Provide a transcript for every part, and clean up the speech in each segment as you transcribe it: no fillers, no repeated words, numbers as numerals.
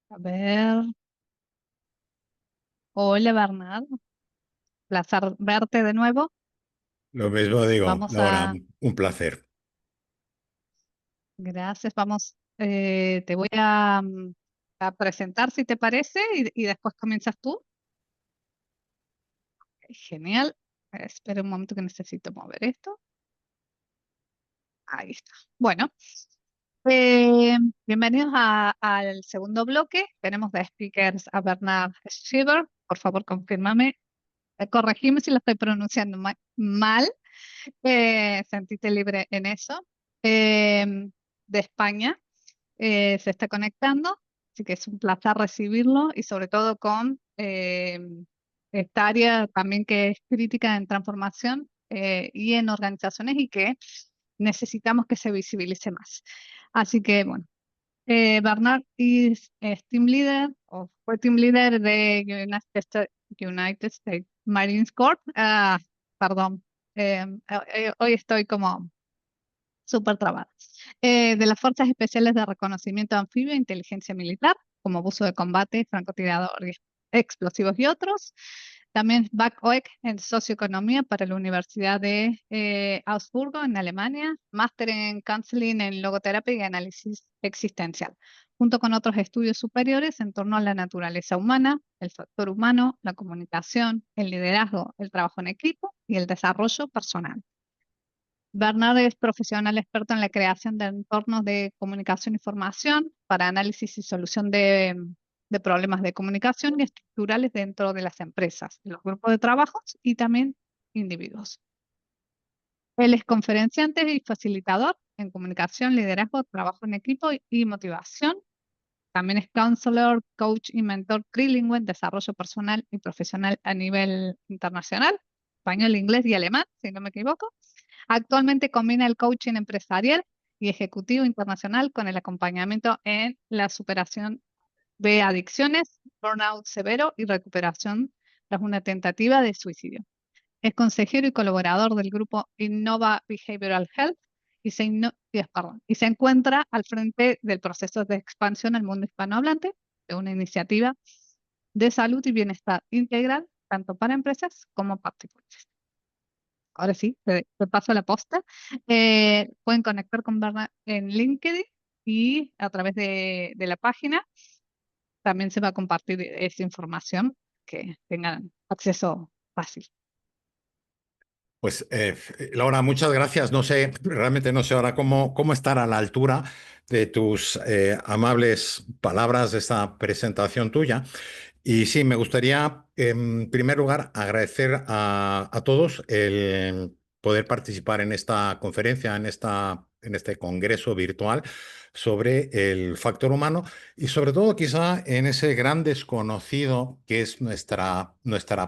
A ver, hola Bernardo, placer verte de nuevo. Lo mismo digo, Vamos Laura, a, un placer. gracias, te voy a presentar si te parece y después comienzas tú. Genial. Espera un momento que necesito mover esto. Ahí está. Bueno, eh, bienvenidos al segundo bloque. Tenemos de speakers a Bernard Schieber. Por favor, confírmame, corregime si lo estoy pronunciando mal. Sentite libre en eso. De España se está conectando, así que es un placer recibirlo y sobre todo con esta área también que es crítica en transformación y en organizaciones y que necesitamos que se visibilice más. Así que bueno, Bernard es team leader o fue team leader de United States Marines Corps. Perdón, hoy estoy como súper trabada. De las Fuerzas Especiales de Reconocimiento Anfibio e Inteligencia Militar, como buzo de combate, francotirador, explosivos y otros. También Bac OEC en Socioeconomía para la Universidad de Augsburgo, en Alemania. Máster en Counseling en Logoterapia y Análisis Existencial, junto con otros estudios superiores en torno a la naturaleza humana, el factor humano, la comunicación, el liderazgo, el trabajo en equipo y el desarrollo personal. Bernard es profesional experto en la creación de entornos de comunicación y formación para análisis y solución de problemas de comunicación y estructurales dentro de las empresas, los grupos de trabajos y también individuos. Él es conferenciante y facilitador en comunicación, liderazgo, trabajo en equipo y motivación. También es counselor, coach y mentor trilingüe en desarrollo personal y profesional a nivel internacional, español, inglés y alemán, si no me equivoco. Actualmente combina el coaching empresarial y ejecutivo internacional con el acompañamiento en la superación de adicciones, burnout severo y recuperación tras una tentativa de suicidio. Es consejero y colaborador del grupo Innova Behavioral Health y se encuentra al frente del proceso de expansión al mundo hispanohablante de una iniciativa de salud y bienestar integral tanto para empresas como particulares. Ahora sí, te paso la posta. Pueden conectar con Berna en LinkedIn y a través de la página también se va a compartir esa información que tengan acceso fácil. Pues, Laura, muchas gracias. No sé, realmente no sé ahora cómo estar a la altura de tus amables palabras de esta presentación tuya. Y sí, me gustaría, en primer lugar, agradecer a todos el poder participar en esta conferencia, en este congreso virtual sobre el factor humano y sobre todo quizá en ese gran desconocido que es nuestra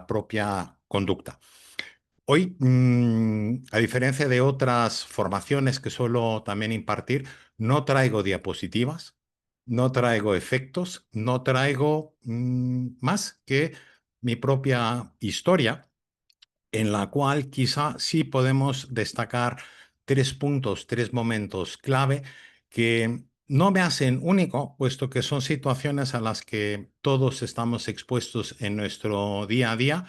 propia conducta. Hoy, a diferencia de otras formaciones que suelo también impartir, no traigo diapositivas, no traigo efectos, no traigo más que mi propia historia, en la cual quizá sí podemos destacar tres puntos, tres momentos clave que no me hacen único, puesto que son situaciones a las que todos estamos expuestos en nuestro día a día,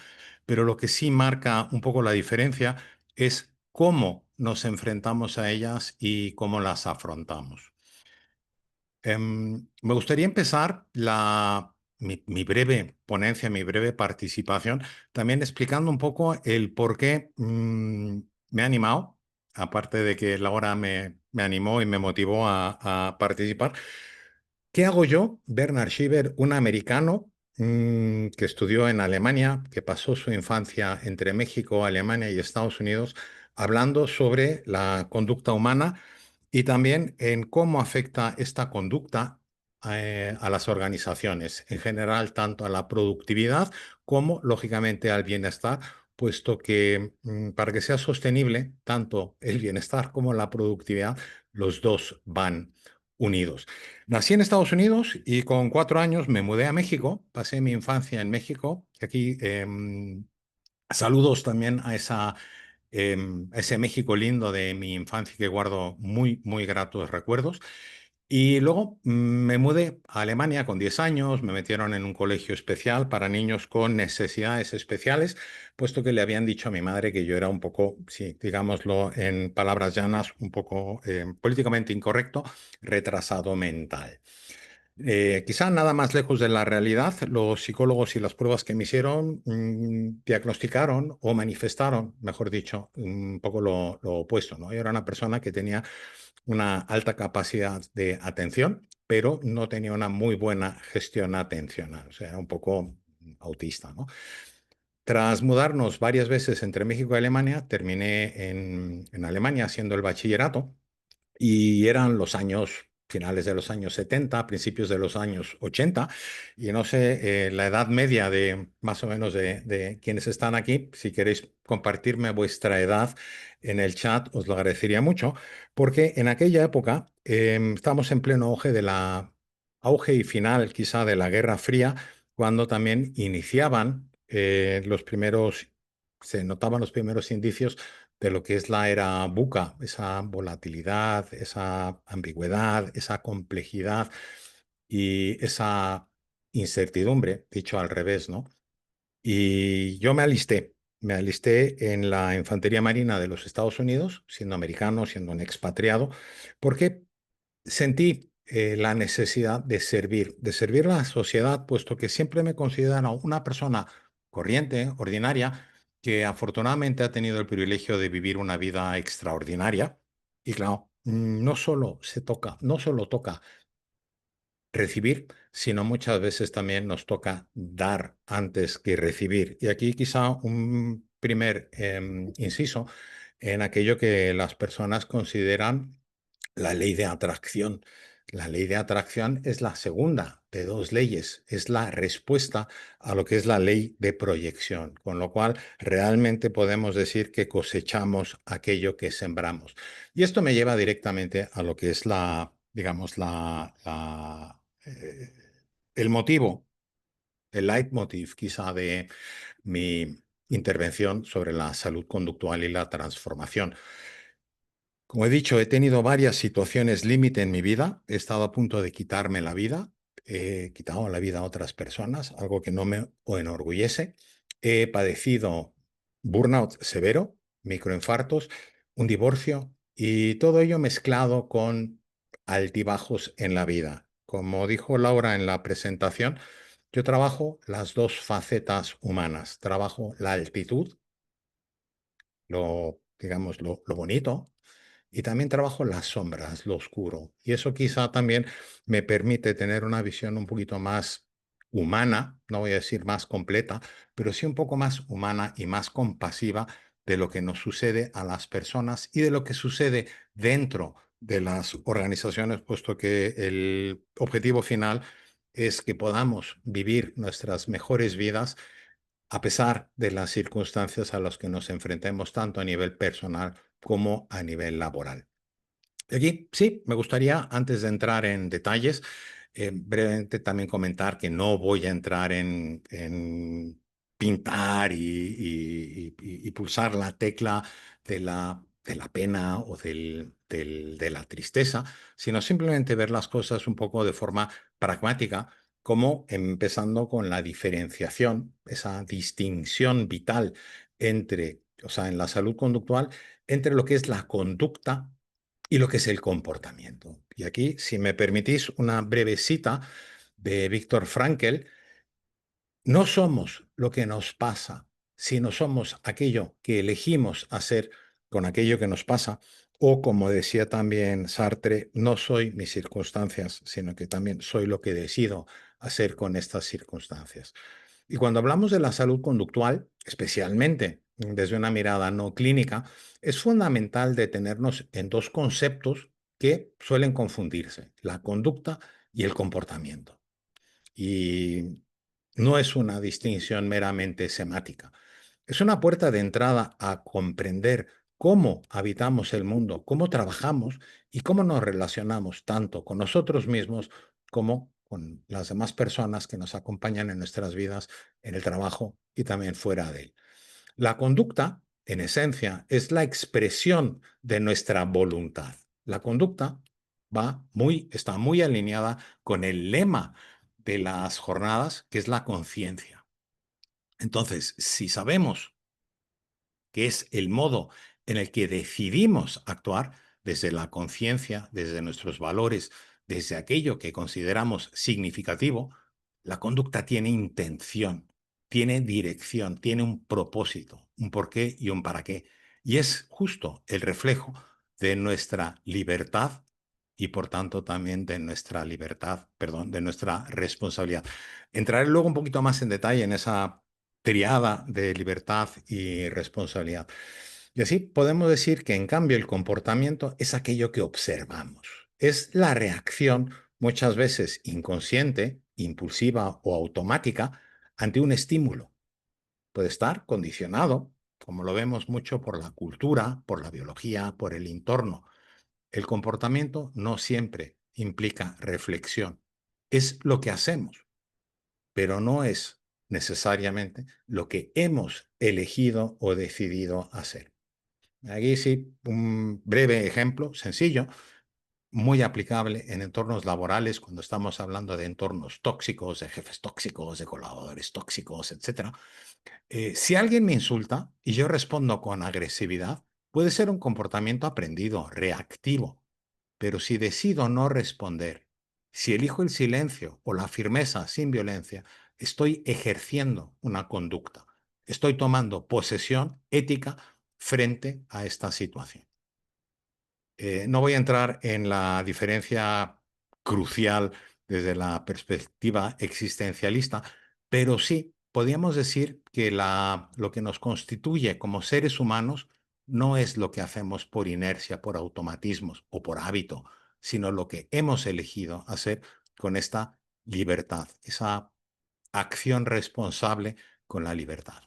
pero lo que sí marca un poco la diferencia es cómo nos enfrentamos a ellas y cómo las afrontamos. Me gustaría empezar mi breve ponencia, mi breve participación, también explicando un poco el por qué me ha animado, aparte de que Laura me animó y me motivó a participar. ¿Qué hago yo, Bernard Schieber, un americano que estudió en Alemania, que pasó su infancia entre México, Alemania y Estados Unidos, hablando sobre la conducta humana y también en cómo afecta esta conducta a las organizaciones, en general, tanto a la productividad como, lógicamente, al bienestar, puesto que para que sea sostenible, tanto el bienestar como la productividad, los dos van unidos. Nací en Estados Unidos y con 4 años me mudé a México, pasé mi infancia en México. Aquí saludos también a ese México lindo de mi infancia que guardo muy, muy gratos recuerdos. Y luego me mudé a Alemania con 10 años, me metieron en un colegio especial para niños con necesidades especiales, puesto que le habían dicho a mi madre que yo era un poco, sí, digámoslo en palabras llanas, un poco políticamente incorrecto, retrasado mental. Quizá nada más lejos de la realidad, los psicólogos y las pruebas que me hicieron diagnosticaron o manifestaron, mejor dicho, un poco lo opuesto, ¿no? Yo era una persona que tenía una alta capacidad de atención, pero no tenía una muy buena gestión atencional, o sea, era un poco autista, ¿no? Tras mudarnos varias veces entre México y Alemania, terminé en Alemania haciendo el bachillerato. Y eran los años, finales de los años 70, principios de los años 80, y no sé, la edad media de más o menos de quienes están aquí, si queréis compartirme vuestra edad en el chat, os lo agradecería mucho, porque en aquella época estamos en pleno auge de la auge y final quizá de la Guerra Fría, cuando también iniciaban los primeros, se notaban los primeros indicios de lo que es la era buca, esa volatilidad, esa ambigüedad, esa complejidad y esa incertidumbre, dicho al revés, ¿no? Y yo me alisté en la Infantería Marina de los Estados Unidos, siendo americano, siendo un expatriado, porque sentí la necesidad de servir a la sociedad, puesto que siempre me considero una persona corriente, ordinaria, que afortunadamente ha tenido el privilegio de vivir una vida extraordinaria. Y claro, no solo toca recibir, sino muchas veces también nos toca dar antes que recibir. Y aquí quizá un primer inciso en aquello que las personas consideran la ley de atracción. La ley de atracción es la segunda de dos leyes, es la respuesta a lo que es la ley de proyección, con lo cual realmente podemos decir que cosechamos aquello que sembramos. Y esto me lleva directamente a lo que es digamos, el motivo, el leitmotiv quizá de mi intervención sobre la salud conductual y la transformación. Como he dicho, he tenido varias situaciones límite en mi vida. He estado a punto de quitarme la vida. He quitado la vida a otras personas, algo que no me enorgullece. He padecido burnout severo, microinfartos, un divorcio y todo ello mezclado con altibajos en la vida. Como dijo Laura en la presentación, yo trabajo las dos facetas humanas. Trabajo la altitud, digamos, lo bonito, y también trabajo las sombras, lo oscuro. Y eso quizá también me permite tener una visión un poquito más humana, no voy a decir más completa, pero sí un poco más humana y más compasiva de lo que nos sucede a las personas y de lo que sucede dentro de las organizaciones, puesto que el objetivo final es que podamos vivir nuestras mejores vidas a pesar de las circunstancias a las que nos enfrentemos tanto a nivel personal como a nivel laboral. Aquí sí, me gustaría, antes de entrar en detalles, brevemente también comentar que no voy a entrar en pintar y pulsar la tecla de la pena o de la tristeza, sino simplemente ver las cosas un poco de forma pragmática, como empezando con la diferenciación, esa distinción vital entre, o sea, en la salud conductual, entre lo que es la conducta y lo que es el comportamiento. Y aquí, si me permitís una breve cita de Víctor Frankl, no somos lo que nos pasa, sino somos aquello que elegimos hacer con aquello que nos pasa. O como decía también Sartre, no soy mis circunstancias, sino que también soy lo que decido hacer con estas circunstancias. Y cuando hablamos de la salud conductual, especialmente desde una mirada no clínica, es fundamental detenernos en dos conceptos que suelen confundirse, la conducta y el comportamiento. Y no es una distinción meramente semática. Es una puerta de entrada a comprender cómo habitamos el mundo, cómo trabajamos y cómo nos relacionamos tanto con nosotros mismos como con las demás personas que nos acompañan en nuestras vidas, en el trabajo y también fuera de él. La conducta, en esencia, es la expresión de nuestra voluntad. La conducta está muy alineada con el lema de las jornadas, que es la conciencia. Entonces, si sabemos que es el modo en el que decidimos actuar desde la conciencia, desde nuestros valores, desde aquello que consideramos significativo, la conducta tiene intención, tiene dirección, tiene un propósito, un porqué y un para qué. Y es justo el reflejo de nuestra libertad y por tanto también de nuestra libertad, perdón, de nuestra responsabilidad. Entraré luego un poquito más en detalle en esa triada de libertad y responsabilidad. Y así podemos decir que en cambio el comportamiento es aquello que observamos, es la reacción muchas veces inconsciente, impulsiva o automática ante un estímulo. Puede estar condicionado, como lo vemos mucho por la cultura, por la biología, por el entorno. El comportamiento no siempre implica reflexión, es lo que hacemos, pero no es necesariamente lo que hemos elegido o decidido hacer. Aquí sí, un breve ejemplo sencillo, muy aplicable en entornos laborales, cuando estamos hablando de entornos tóxicos, de jefes tóxicos, de colaboradores tóxicos, etcétera. Si alguien me insulta y yo respondo con agresividad, puede ser un comportamiento aprendido, reactivo, pero si decido no responder, si elijo el silencio o la firmeza sin violencia, estoy ejerciendo una conducta. Estoy tomando posesión ética frente a esta situación. No voy a entrar en la diferencia crucial desde la perspectiva existencialista, pero sí podríamos decir que lo que nos constituye como seres humanos no es lo que hacemos por inercia, por automatismos o por hábito, sino lo que hemos elegido hacer con esta libertad, esa acción responsable con la libertad.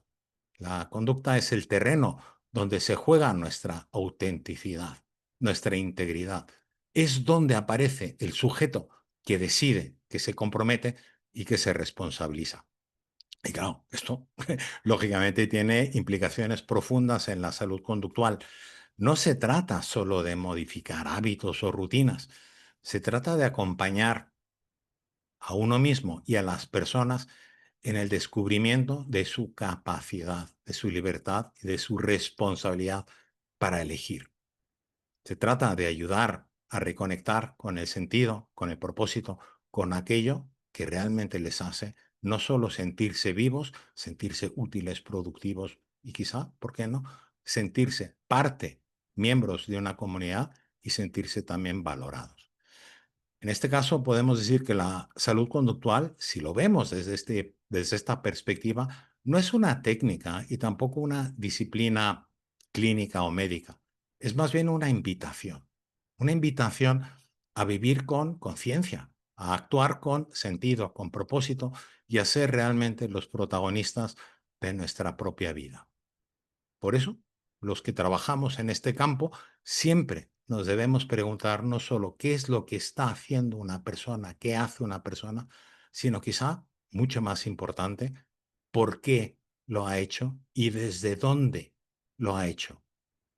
La conducta es el terreno donde se juega nuestra autenticidad, nuestra integridad. Es donde aparece el sujeto que decide, que se compromete y que se responsabiliza. Y claro, esto lógicamente tiene implicaciones profundas en la salud conductual. No se trata solo de modificar hábitos o rutinas, se trata de acompañar a uno mismo y a las personas en el descubrimiento de su capacidad, de su libertad y de su responsabilidad para elegir. Se trata de ayudar a reconectar con el sentido, con el propósito, con aquello que realmente les hace no solo sentirse vivos, sentirse útiles, productivos y quizá, ¿por qué no?, sentirse parte, miembros de una comunidad y sentirse también valorados. En este caso, podemos decir que la salud conductual, si lo vemos desde esta perspectiva, no es una técnica y tampoco una disciplina clínica o médica. Es más bien una invitación a vivir con conciencia, a actuar con sentido, con propósito y a ser realmente los protagonistas de nuestra propia vida. Por eso, los que trabajamos en este campo siempre nos debemos preguntar no solo qué es lo que está haciendo una persona, qué hace una persona, sino quizá, mucho más importante, por qué lo ha hecho y desde dónde lo ha hecho.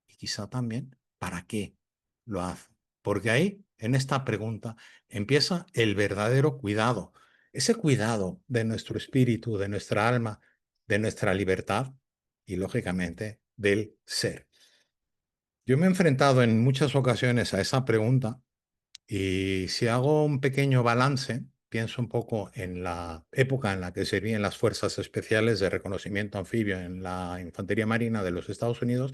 Y quizá también para qué lo hace. Porque ahí, en esta pregunta, empieza el verdadero cuidado. Ese cuidado de nuestro espíritu, de nuestra alma, de nuestra libertad y, lógicamente, del ser. Yo me he enfrentado en muchas ocasiones a esa pregunta y si hago un pequeño balance, pienso un poco en la época en la que serví en las Fuerzas Especiales de Reconocimiento Anfibio en la Infantería Marina de los Estados Unidos,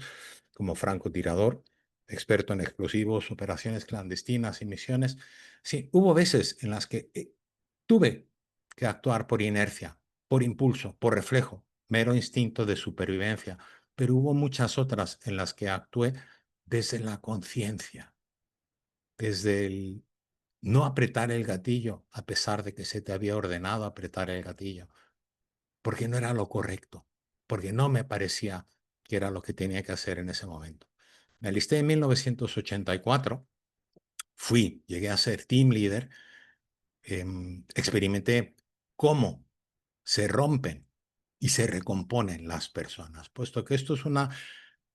como francotirador, experto en explosivos, operaciones clandestinas y misiones. Sí, hubo veces en las que tuve que actuar por inercia, por impulso, por reflejo, mero instinto de supervivencia, pero hubo muchas otras en las que actué desde la conciencia, desde el no apretar el gatillo a pesar de que se te había ordenado apretar el gatillo, porque no era lo correcto, porque no me parecía que era lo que tenía que hacer en ese momento. Me alisté en 1984, llegué a ser team leader, experimenté cómo se rompen y se recomponen las personas, puesto que esto es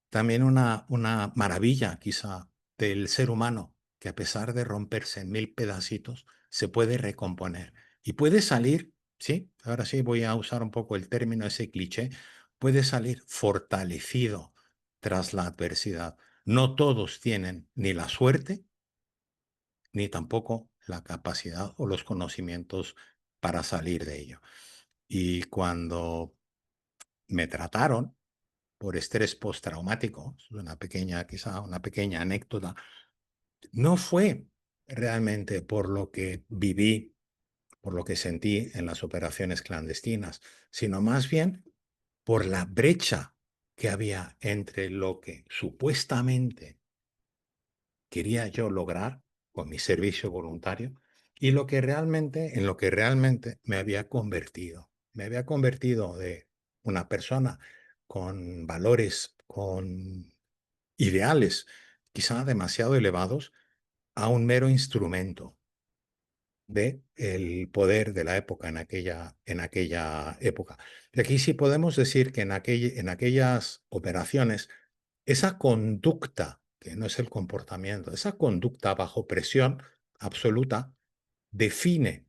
también una maravilla quizá del ser humano, que a pesar de romperse en mil pedacitos, se puede recomponer y puede salir, sí, ahora sí voy a usar un poco el término, ese cliché, puede salir fortalecido tras la adversidad. No todos tienen ni la suerte ni tampoco la capacidad o los conocimientos para salir de ello. Y cuando me trataron por estrés postraumático, es una pequeña, quizá una pequeña anécdota, no fue realmente por lo que viví, por lo que sentí en las operaciones clandestinas, sino más bien por la brecha que había entre lo que supuestamente quería yo lograr con mi servicio voluntario y lo que realmente, en lo que realmente me había convertido. Me había convertido de una persona con valores, con ideales quizá demasiado elevados, a un mero instrumento de el poder de la época en aquella época. Y aquí sí podemos decir que en aquellas operaciones, esa conducta, que no es el comportamiento, esa conducta bajo presión absoluta, define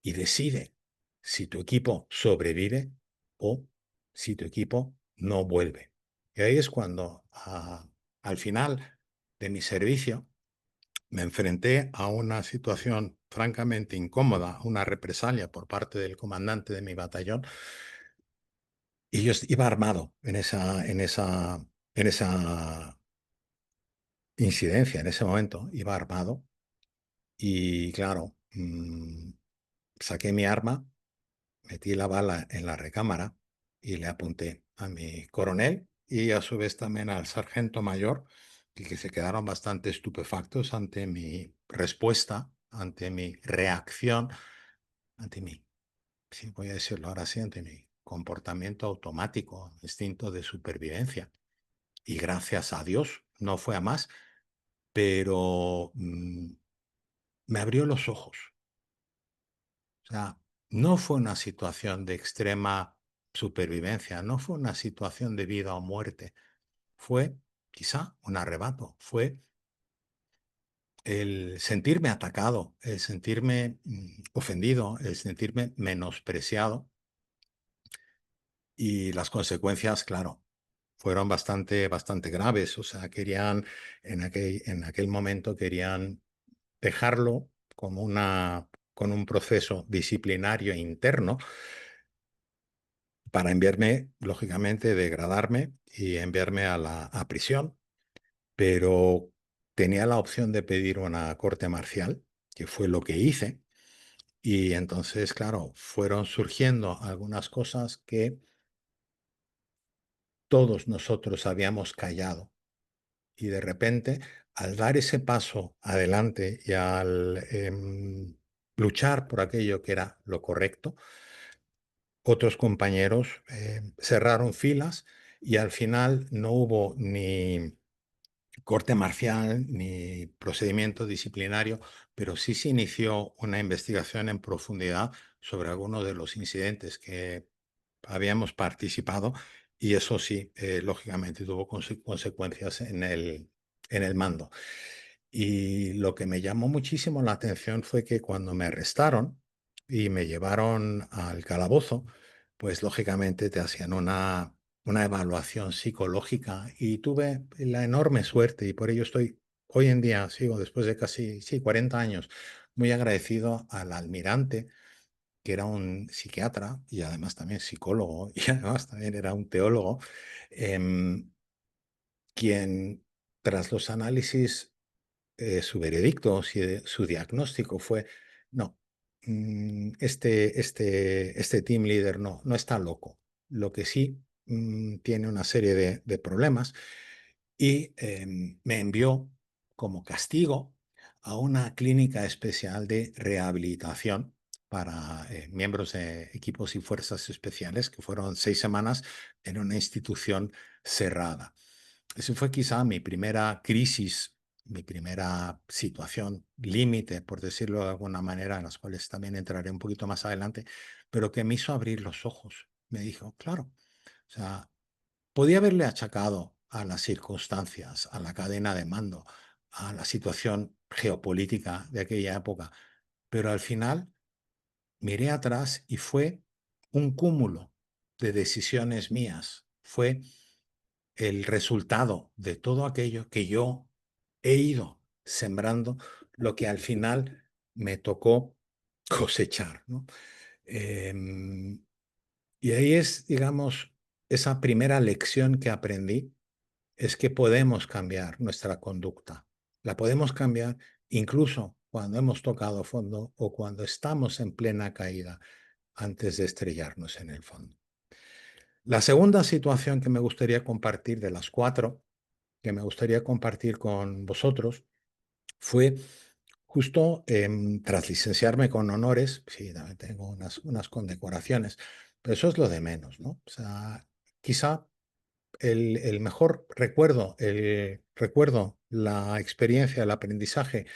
y decide si tu equipo sobrevive o si tu equipo no vuelve. Y ahí es cuando al final de mi servicio, me enfrenté a una situación francamente incómoda, una represalia por parte del comandante de mi batallón, y yo iba armado en esa incidencia, en ese momento, iba armado, y claro, saqué mi arma, metí la bala en la recámara y le apunté a mi coronel y a su vez también al sargento mayor, y que se quedaron bastante estupefactos ante mi respuesta, ante mi reacción, ante mi, sí, voy a decirlo ahora sí, ante mi comportamiento automático, instinto de supervivencia. Y gracias a Dios no fue a más, pero me abrió los ojos. O sea, no fue una situación de extrema supervivencia, no fue una situación de vida o muerte, fue quizá un arrebato, fue el sentirme atacado, el sentirme ofendido, el sentirme menospreciado, y las consecuencias, claro, fueron bastante graves. O sea, querían, en aquel momento querían dejarlo como con un proceso disciplinario interno para enviarme, lógicamente, degradarme y enviarme a prisión, pero tenía la opción de pedir una corte marcial, que fue lo que hice, y entonces, claro, fueron surgiendo algunas cosas que todos nosotros habíamos callado, y de repente, al dar ese paso adelante y al luchar por aquello que era lo correcto, otros compañeros cerraron filas, y al final no hubo ni corte marcial ni procedimiento disciplinario, pero sí se inició una investigación en profundidad sobre algunos de los incidentes que habíamos participado, y eso sí, lógicamente tuvo consecuencias en el mando. Y lo que me llamó muchísimo la atención fue que cuando me arrestaron y me llevaron al calabozo, pues lógicamente te hacían una evaluación psicológica, y tuve la enorme suerte, y por ello estoy hoy en día, sigo después de casi, sí, 40 años, muy agradecido al almirante, que era un psiquiatra y además también psicólogo, y además también era un teólogo, em, quien, tras los análisis, su veredicto, su diagnóstico fue: no, este team leader no está loco. Lo que sí, tiene una serie de problemas, y me envió como castigo a una clínica especial de rehabilitación para miembros de equipos y fuerzas especiales, que fueron 6 semanas en una institución cerrada. Eso fue quizá mi primera crisis, mi primera situación límite, por decirlo de alguna manera, en las cuales también entraré un poquito más adelante, pero que me hizo abrir los ojos. Me dijo, claro, o sea, podía haberle achacado a las circunstancias, a la cadena de mando, a la situación geopolítica de aquella época, pero al final miré atrás y fue un cúmulo de decisiones mías, fue el resultado de todo aquello que yo he ido sembrando, lo que al final me tocó cosechar, ¿no? Em, y ahí es, digamos, esa primera lección que aprendí, es que podemos cambiar nuestra conducta. La podemos cambiar incluso cuando hemos tocado fondo o cuando estamos en plena caída antes de estrellarnos en el fondo. La segunda situación que me gustaría compartir de las cuatro, que me gustaría compartir con vosotros, fue justo tras licenciarme con honores. Sí, también tengo unas condecoraciones, pero eso es lo de menos, ¿no? O sea, quizá el mejor recuerdo, la experiencia, el aprendizaje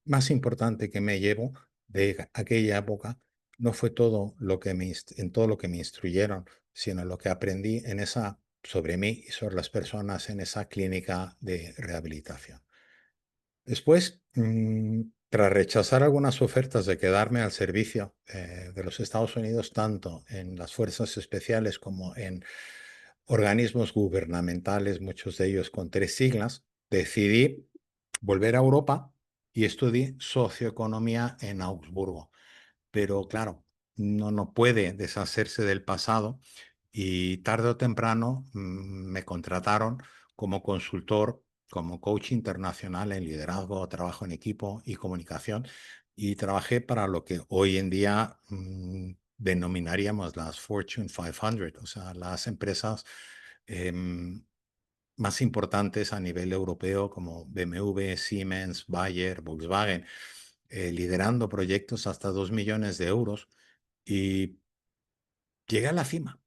más importante que me llevo de aquella época no fue todo lo que en todo lo que me instruyeron, sino lo que aprendí en esa, sobre mí y sobre las personas en esa clínica de rehabilitación. Después, tras rechazar algunas ofertas de quedarme al servicio de los Estados Unidos, tanto en las fuerzas especiales como en organismos gubernamentales, muchos de ellos con tres siglas, decidí volver a Europa y estudié socioeconomía en Augsburgo. Pero claro, no puede deshacerse del pasado y tarde o temprano me contrataron como consultor, como coach internacional en liderazgo, trabajo en equipo y comunicación, y trabajé para lo que hoy en día denominaríamos las Fortune 500, o sea, las empresas em, más importantes a nivel europeo como BMW, Siemens, Bayer, Volkswagen, liderando proyectos hasta 2 millones de euros, y llegué a la cima,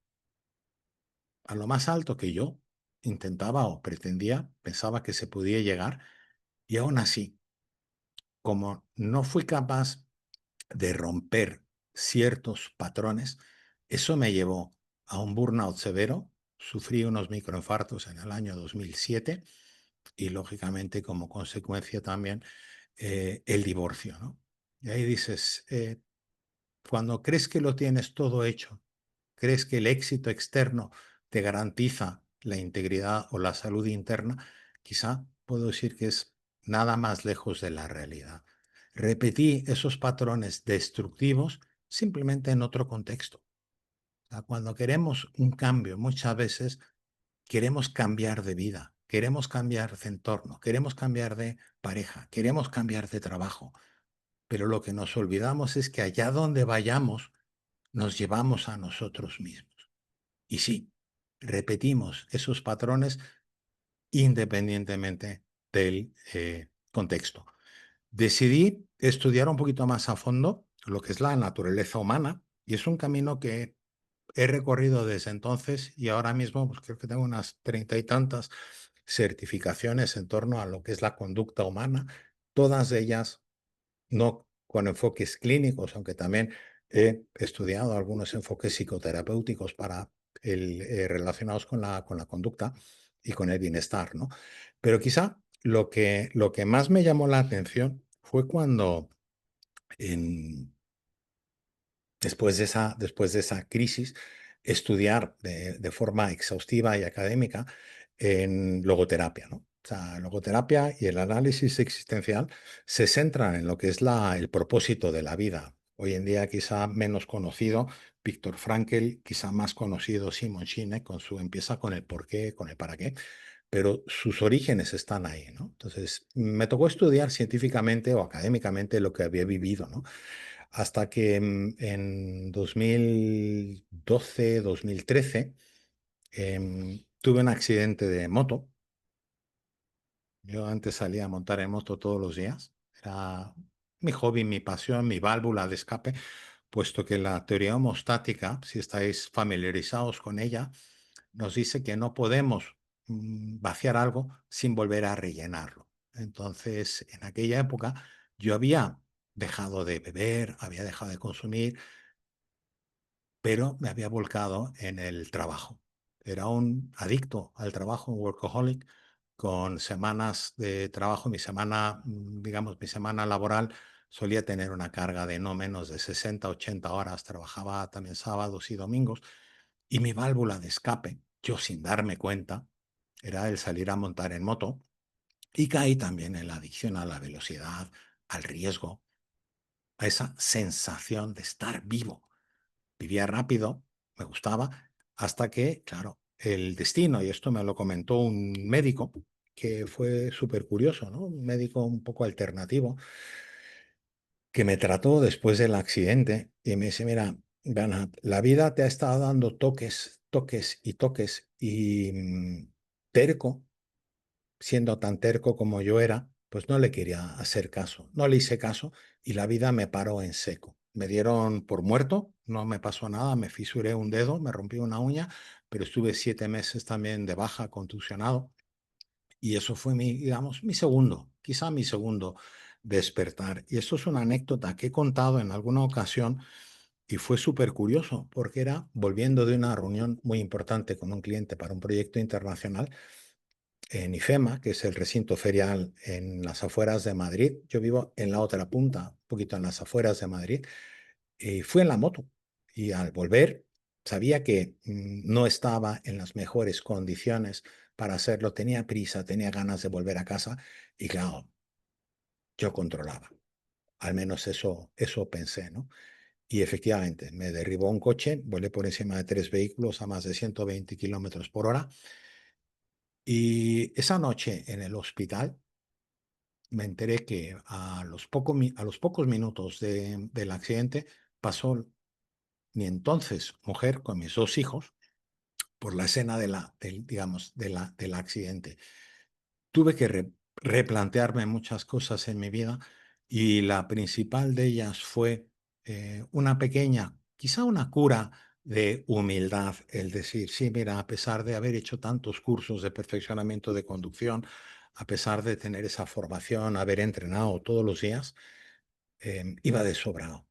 a lo más alto que yo intentaba o pretendía, pensaba que se podía llegar, y aún así, como no fui capaz de romper ciertos patrones, eso me llevó a un burnout severo. Sufrí unos microinfartos en el año 2007 y, lógicamente, como consecuencia también, el divorcio, ¿no? Y ahí dices, cuando crees que lo tienes todo hecho, crees que el éxito externo te garantiza la integridad o la salud interna, quizá puedo decir que es nada más lejos de la realidad. Repetí esos patrones destructivos simplemente en otro contexto. O sea, cuando queremos un cambio, muchas veces queremos cambiar de vida, queremos cambiar de entorno, queremos cambiar de pareja, queremos cambiar de trabajo, pero lo que nos olvidamos es que allá donde vayamos, nos llevamos a nosotros mismos. Y sí, repetimos esos patrones independientemente del contexto. Decidí estudiar un poquito más a fondo lo que es la naturaleza humana, y es un camino que he recorrido desde entonces, y ahora mismo pues creo que tengo unas 30 y tantas certificaciones en torno a lo que es la conducta humana, todas ellas no con enfoques clínicos, aunque también he estudiado algunos enfoques psicoterapéuticos para relacionados con la conducta y con el bienestar, ¿no? Pero quizá lo que más me llamó la atención fue cuando en, después de esa crisis, estudiar de forma exhaustiva y académica en logoterapia, ¿no? O sea, logoterapia y el análisis existencial se centran en lo que es el propósito de la vida. Hoy en día quizá menos conocido, Viktor Frankl, quizá más conocido Simon Sinek, con su empieza con el por qué, con el para qué, pero sus orígenes están ahí, ¿no? Entonces, me tocó estudiar científicamente o académicamente lo que había vivido, ¿no? Hasta que en 2012, 2013, tuve un accidente de moto. Yo antes salía a montar en moto todos los días. Era mi hobby, mi pasión, mi válvula de escape, puesto que la teoría homostática, si estáis familiarizados con ella, nos dice que no podemos vaciar algo sin volver a rellenarlo. Entonces, en aquella época, yo había dejado de beber, había dejado de consumir, pero me había volcado en el trabajo. Era un adicto al trabajo, un workaholic, con semanas de trabajo. Mi semana, digamos, mi semana laboral solía tener una carga de no menos de 60, 80 horas. Trabajaba también sábados y domingos. Y mi válvula de escape, yo sin darme cuenta, era el salir a montar en moto. Y caí también en la adicción a la velocidad, al riesgo, a esa sensación de estar vivo. Vivía rápido, me gustaba, hasta que, claro, el destino, y esto me lo comentó un médico que fue súper curioso, ¿no? Un médico un poco alternativo, que me trató después del accidente y me dice, mira, Bernhard, la vida te ha estado dando toques, toques y toques, y terco, siendo tan terco como yo era, pues no le quería hacer caso. No le hice caso y la vida me paró en seco. Me dieron por muerto, no me pasó nada, me fisuré un dedo, me rompí una uña, pero estuve 7 meses también de baja, contusionado. Y eso fue mi, digamos, mi segundo, quizá mi segundo despertar. Y esto es una anécdota que he contado en alguna ocasión y fue súper curioso porque era volviendo de una reunión muy importante con un cliente para un proyecto internacional en IFEMA, que es el recinto ferial en las afueras de Madrid. Yo vivo en la otra punta, un poquito en las afueras de Madrid, y fui en la moto. Y al volver, sabía que no estaba en las mejores condiciones para hacerlo. Tenía prisa, tenía ganas de volver a casa y claro, yo controlaba. Al menos eso pensé, ¿no? Y efectivamente, me derribó un coche, volé por encima de 3 vehículos a más de 120 kilómetros por hora. Y esa noche en el hospital me enteré que a los pocos minutos del accidente pasó mi entonces mujer con mis 2 hijos por la escena digamos, del accidente. Tuve que replantearme muchas cosas en mi vida y la principal de ellas fue una pequeña, quizá una cura de humildad, el decir, sí, mira, a pesar de haber hecho tantos cursos de perfeccionamiento de conducción, a pesar de tener esa formación, haber entrenado todos los días, iba de sobrado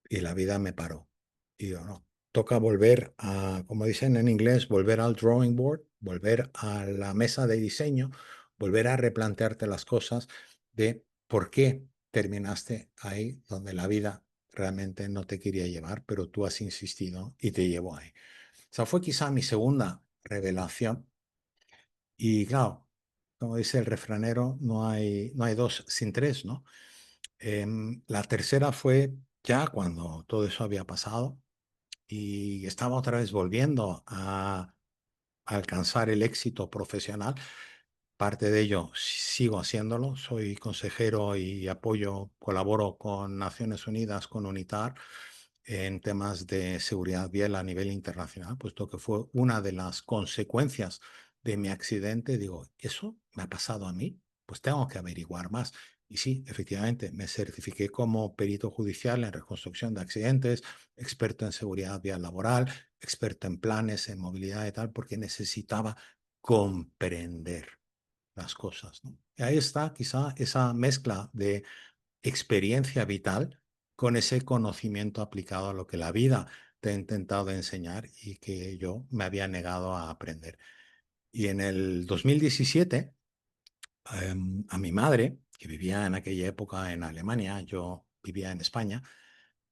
y la vida me paró. Y yo, no, toca volver a, como dicen en inglés, volver al drawing board, volver a la mesa de diseño, volver a replantearte las cosas de por qué terminaste ahí donde la vida realmente no te quería llevar, pero tú has insistido y te llevó ahí. O sea, fue quizá mi segunda revelación. Y claro, como dice el refranero, no hay dos sin tres, ¿no? La tercera fue ya cuando todo eso había pasado y estaba otra vez volviendo a alcanzar el éxito profesional. Parte de ello sigo haciéndolo. Soy consejero y apoyo, colaboro con Naciones Unidas, con UNITAR, en temas de seguridad vial a nivel internacional, puesto que fue una de las consecuencias de mi accidente. Digo, ¿eso me ha pasado a mí? Pues tengo que averiguar más. Y sí, efectivamente, me certifiqué como perito judicial en reconstrucción de accidentes, experto en seguridad vial laboral, experto en planes, en movilidad y tal, porque necesitaba comprender las cosas, ¿no? Y ahí está quizá esa mezcla de experiencia vital con ese conocimiento aplicado a lo que la vida te ha intentado enseñar y que yo me había negado a aprender. Y en el 2017, a mi madre, que vivía en aquella época en Alemania, yo vivía en España,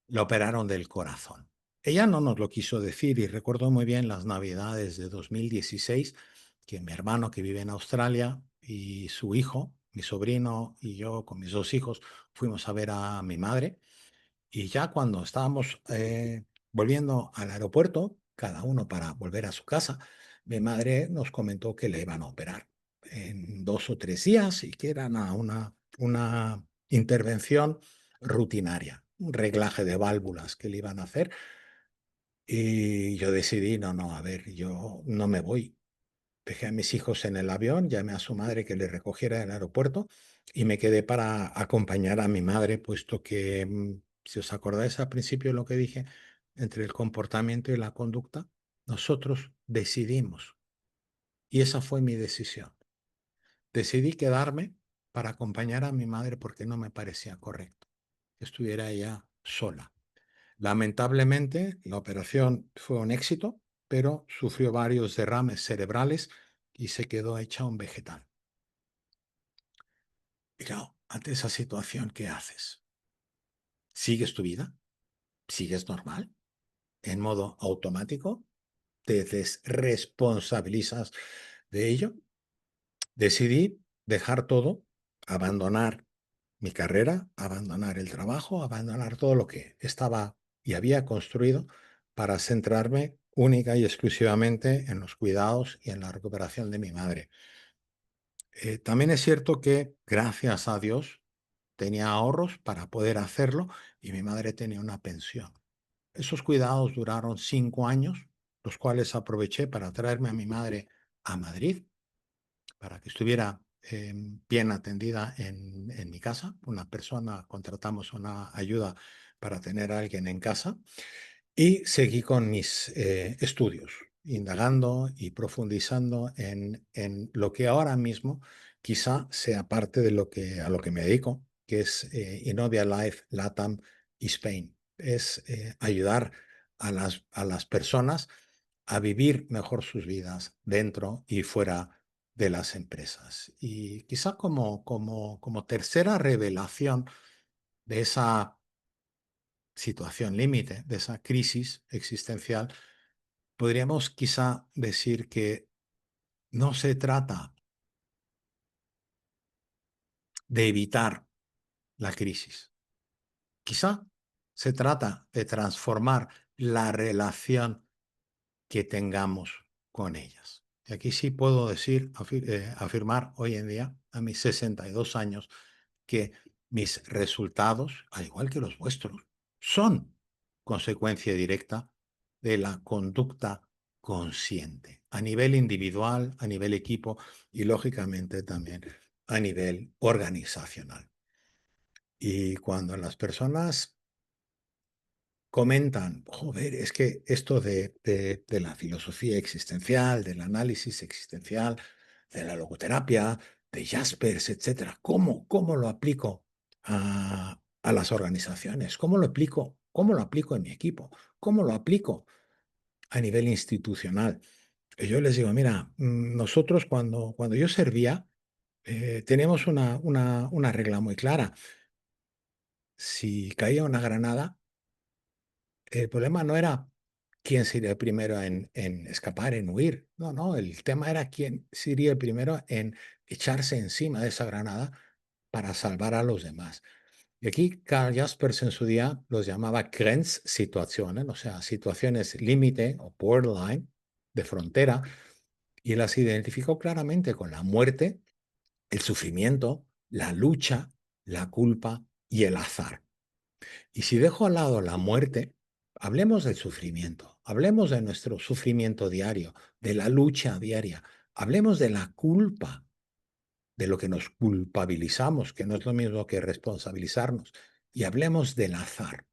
la operaron del corazón. Ella no nos lo quiso decir y recuerdo muy bien las navidades de 2016 que mi hermano que vive en Australia y su hijo, mi sobrino y yo con mis 2 hijos fuimos a ver a mi madre y ya cuando estábamos volviendo al aeropuerto, cada uno para volver a su casa, mi madre nos comentó que le iban a operar en 2 o 3 días y que era una intervención rutinaria, un reglaje de válvulas que le iban a hacer. Y yo decidí, no, no, a ver, yo no me voy. Dejé a mis hijos en el avión, llamé a su madre que le recogiera en el aeropuerto y me quedé para acompañar a mi madre, puesto que, si os acordáis al principio de lo que dije, entre el comportamiento y la conducta, nosotros decidimos. Y esa fue mi decisión. Decidí quedarme para acompañar a mi madre porque no me parecía correcto que estuviera ella sola. Lamentablemente, la operación fue un éxito, pero sufrió varios derrames cerebrales y se quedó hecha un vegetal. Y claro, ante esa situación, ¿qué haces? ¿Sigues tu vida? ¿Sigues normal? ¿En modo automático? ¿Te desresponsabilizas de ello? Decidí dejar todo, abandonar mi carrera, abandonar el trabajo, abandonar todo lo que estaba y había construido para centrarme única y exclusivamente en los cuidados y en la recuperación de mi madre. También es cierto que, gracias a Dios, tenía ahorros para poder hacerlo y mi madre tenía una pensión. Esos cuidados duraron 5 años, los cuales aproveché para traerme a mi madre a Madrid para que estuviera bien atendida en mi casa. Una persona, contratamos una ayuda para tener a alguien en casa y seguí con mis estudios, indagando y profundizando en lo que ahora mismo quizá sea parte de a lo que me dedico, que es Innovia Life, LATAM y Spain. Es ayudar a las personas a vivir mejor sus vidas dentro y fuera de las empresas. Y quizá como tercera revelación de esa situación límite, de esa crisis existencial, podríamos quizá decir que no se trata de evitar la crisis. Quizá se trata de transformar la relación que tengamos con ellas. Y aquí sí puedo decir, afirmar hoy en día, a mis 62 años, que mis resultados, al igual que los vuestros, son consecuencia directa de la conducta consciente, a nivel individual, a nivel equipo y, lógicamente, también a nivel organizacional. Y cuando las personas comentan, joder, es que esto de la filosofía existencial, del análisis existencial, de la logoterapia, de Jaspers, etcétera, ¿cómo lo aplico a las organizaciones? ¿Cómo lo aplico en mi equipo? ¿Cómo lo aplico a nivel institucional? Y yo les digo, mira, nosotros cuando yo servía, teníamos una regla muy clara. Si caía una granada, el problema no era quién sería el primero en escapar, en huir. No, no, el tema era quién sería el primero en echarse encima de esa granada para salvar a los demás. Y aquí Karl Jaspers en su día los llamaba Grenzsituationen, o sea, situaciones límite o borderline, de frontera, y las identificó claramente con la muerte, el sufrimiento, la lucha, la culpa y el azar. Y si dejo al lado la muerte, hablemos del sufrimiento, hablemos de nuestro sufrimiento diario, de la lucha diaria, hablemos de la culpa, de lo que nos culpabilizamos, que no es lo mismo que responsabilizarnos, y hablemos del azar.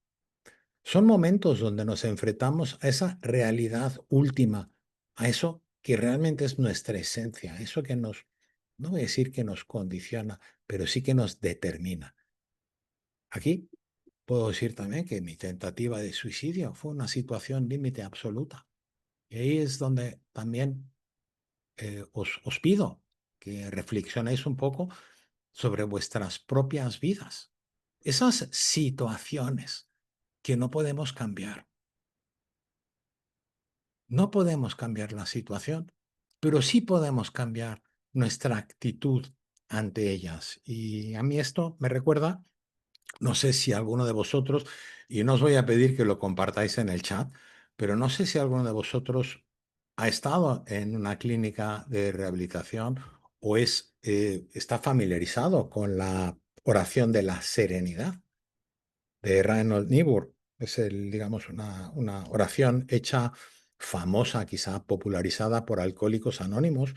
Son momentos donde nos enfrentamos a esa realidad última, a eso que realmente es nuestra esencia, eso que no voy a decir que nos condiciona, pero sí que nos determina. Aquí puedo decir también que mi tentativa de suicidio fue una situación límite absoluta. Y ahí es donde también os pido que reflexionéis un poco sobre vuestras propias vidas. Esas situaciones que no podemos cambiar. No podemos cambiar la situación, pero sí podemos cambiar nuestra actitud ante ellas. Y a mí esto me recuerda. No sé si alguno de vosotros, y no os voy a pedir que lo compartáis en el chat, pero no sé si alguno de vosotros ha estado en una clínica de rehabilitación o está familiarizado con la oración de la serenidad de Reinhold Niebuhr. Es digamos, una oración hecha famosa, quizá popularizada por Alcohólicos Anónimos,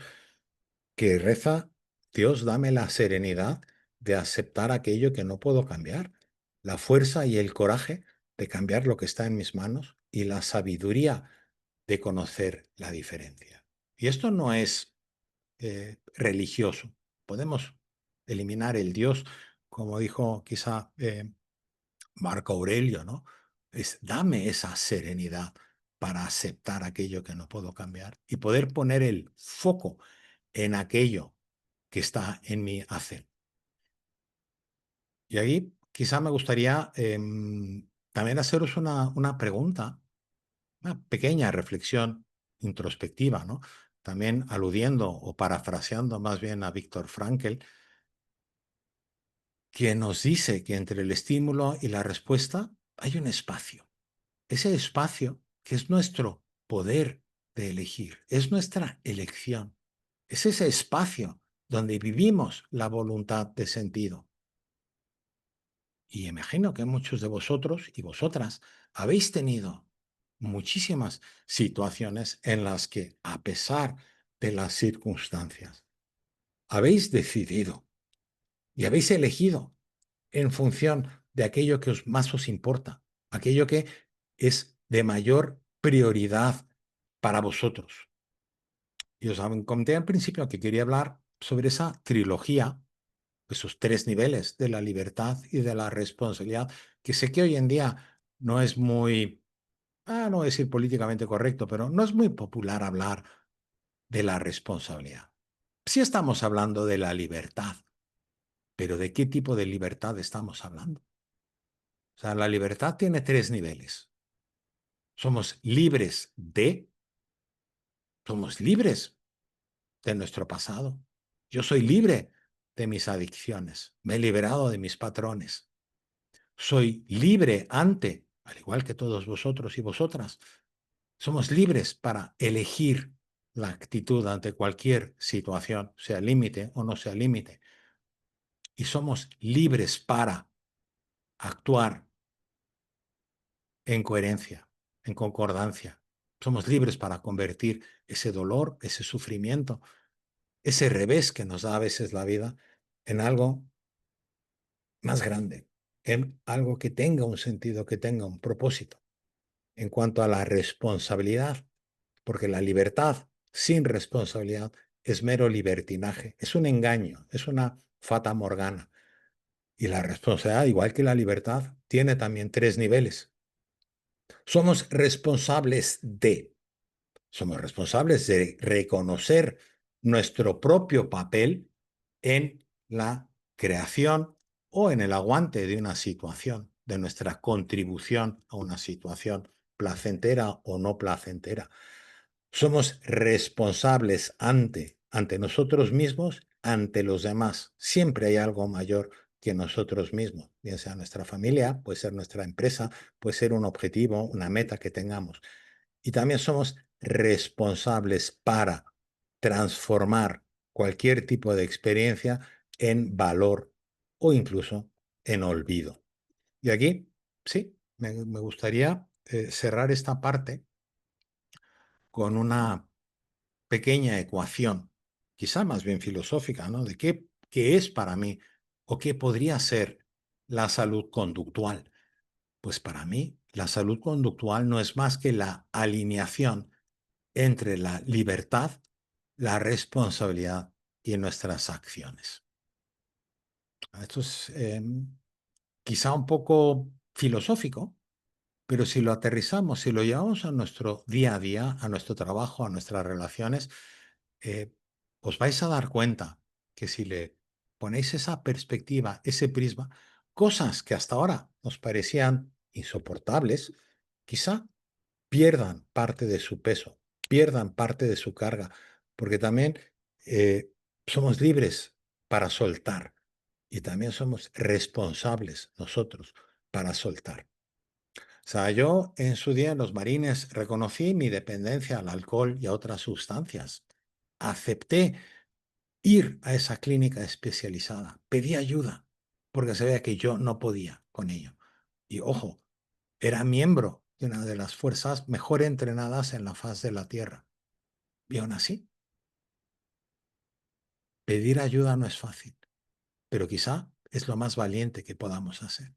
que reza: Dios, dame la serenidad de aceptar aquello que no puedo cambiar, la fuerza y el coraje de cambiar lo que está en mis manos y la sabiduría de conocer la diferencia. Y esto no es religioso. Podemos eliminar el Dios, como dijo quizá Marco Aurelio, ¿no? Es dame esa serenidad para aceptar aquello que no puedo cambiar y poder poner el foco en aquello que está en mi hacer. Y ahí quizá me gustaría también haceros una pregunta, una pequeña reflexión introspectiva, ¿no? También aludiendo o parafraseando más bien a Viktor Frankl, quien nos dice que entre el estímulo y la respuesta hay un espacio. Ese espacio que es nuestro poder de elegir, es nuestra elección. Es ese espacio donde vivimos la voluntad de sentido. Y imagino que muchos de vosotros y vosotras habéis tenido muchísimas situaciones en las que, a pesar de las circunstancias, habéis decidido y habéis elegido en función de aquello que más os importa, aquello que es de mayor prioridad para vosotros. Y os comenté al principio que quería hablar sobre esa trilogía, esos tres niveles de la libertad y de la responsabilidad, que sé que hoy en día no es muy, no voy a decir políticamente correcto, pero no es muy popular hablar de la responsabilidad. Sí estamos hablando de la libertad, pero ¿de qué tipo de libertad estamos hablando? O sea, la libertad tiene tres niveles. Somos libres somos libres de nuestro pasado. Yo soy libre de mis adicciones. Me he liberado de mis patrones. Soy libre ante, al igual que todos vosotros y vosotras, somos libres para elegir la actitud ante cualquier situación, sea límite o no sea límite. Y somos libres para actuar en coherencia, en concordancia. Somos libres para convertir ese dolor, ese sufrimiento, ese revés que nos da a veces la vida en algo más grande, en algo que tenga un sentido, que tenga un propósito. En cuanto a la responsabilidad, porque la libertad sin responsabilidad es mero libertinaje, es un engaño, es una fata morgana. Y la responsabilidad, igual que la libertad, tiene también tres niveles. Somos responsables somos responsables de reconocer nuestro propio papel en la creación o en el aguante de una situación, de nuestra contribución a una situación placentera o no placentera. Somos responsables ante nosotros mismos, ante los demás. Siempre hay algo mayor que nosotros mismos, bien sea nuestra familia, puede ser nuestra empresa, puede ser un objetivo, una meta que tengamos. Y también somos responsables para transformar cualquier tipo de experiencia en valor o incluso en olvido. Y aquí, sí, me gustaría cerrar esta parte con una pequeña ecuación, quizá más bien filosófica, ¿no? De qué es para mí o qué podría ser la salud conductual. Pues para mí, la salud conductual no es más que la alineación entre la libertad, la responsabilidad y nuestras acciones. Esto es quizá un poco filosófico, pero si lo aterrizamos, si lo llevamos a nuestro día a día, a nuestro trabajo, a nuestras relaciones, eh, os vais a dar cuenta que si le ponéis esa perspectiva, ese prisma, cosas que hasta ahora nos parecían insoportables, quizá pierdan parte de su peso, pierdan parte de su carga, porque también somos libres para soltar y también somos responsables nosotros para soltar. O sea, yo en su día en los Marines reconocí mi dependencia al alcohol y a otras sustancias. Acepté ir a esa clínica especializada, pedí ayuda porque sabía que yo no podía con ello. Y ojo, era miembro de una de las fuerzas mejor entrenadas en la faz de la Tierra. Y aún así, pedir ayuda no es fácil, pero quizá es lo más valiente que podamos hacer.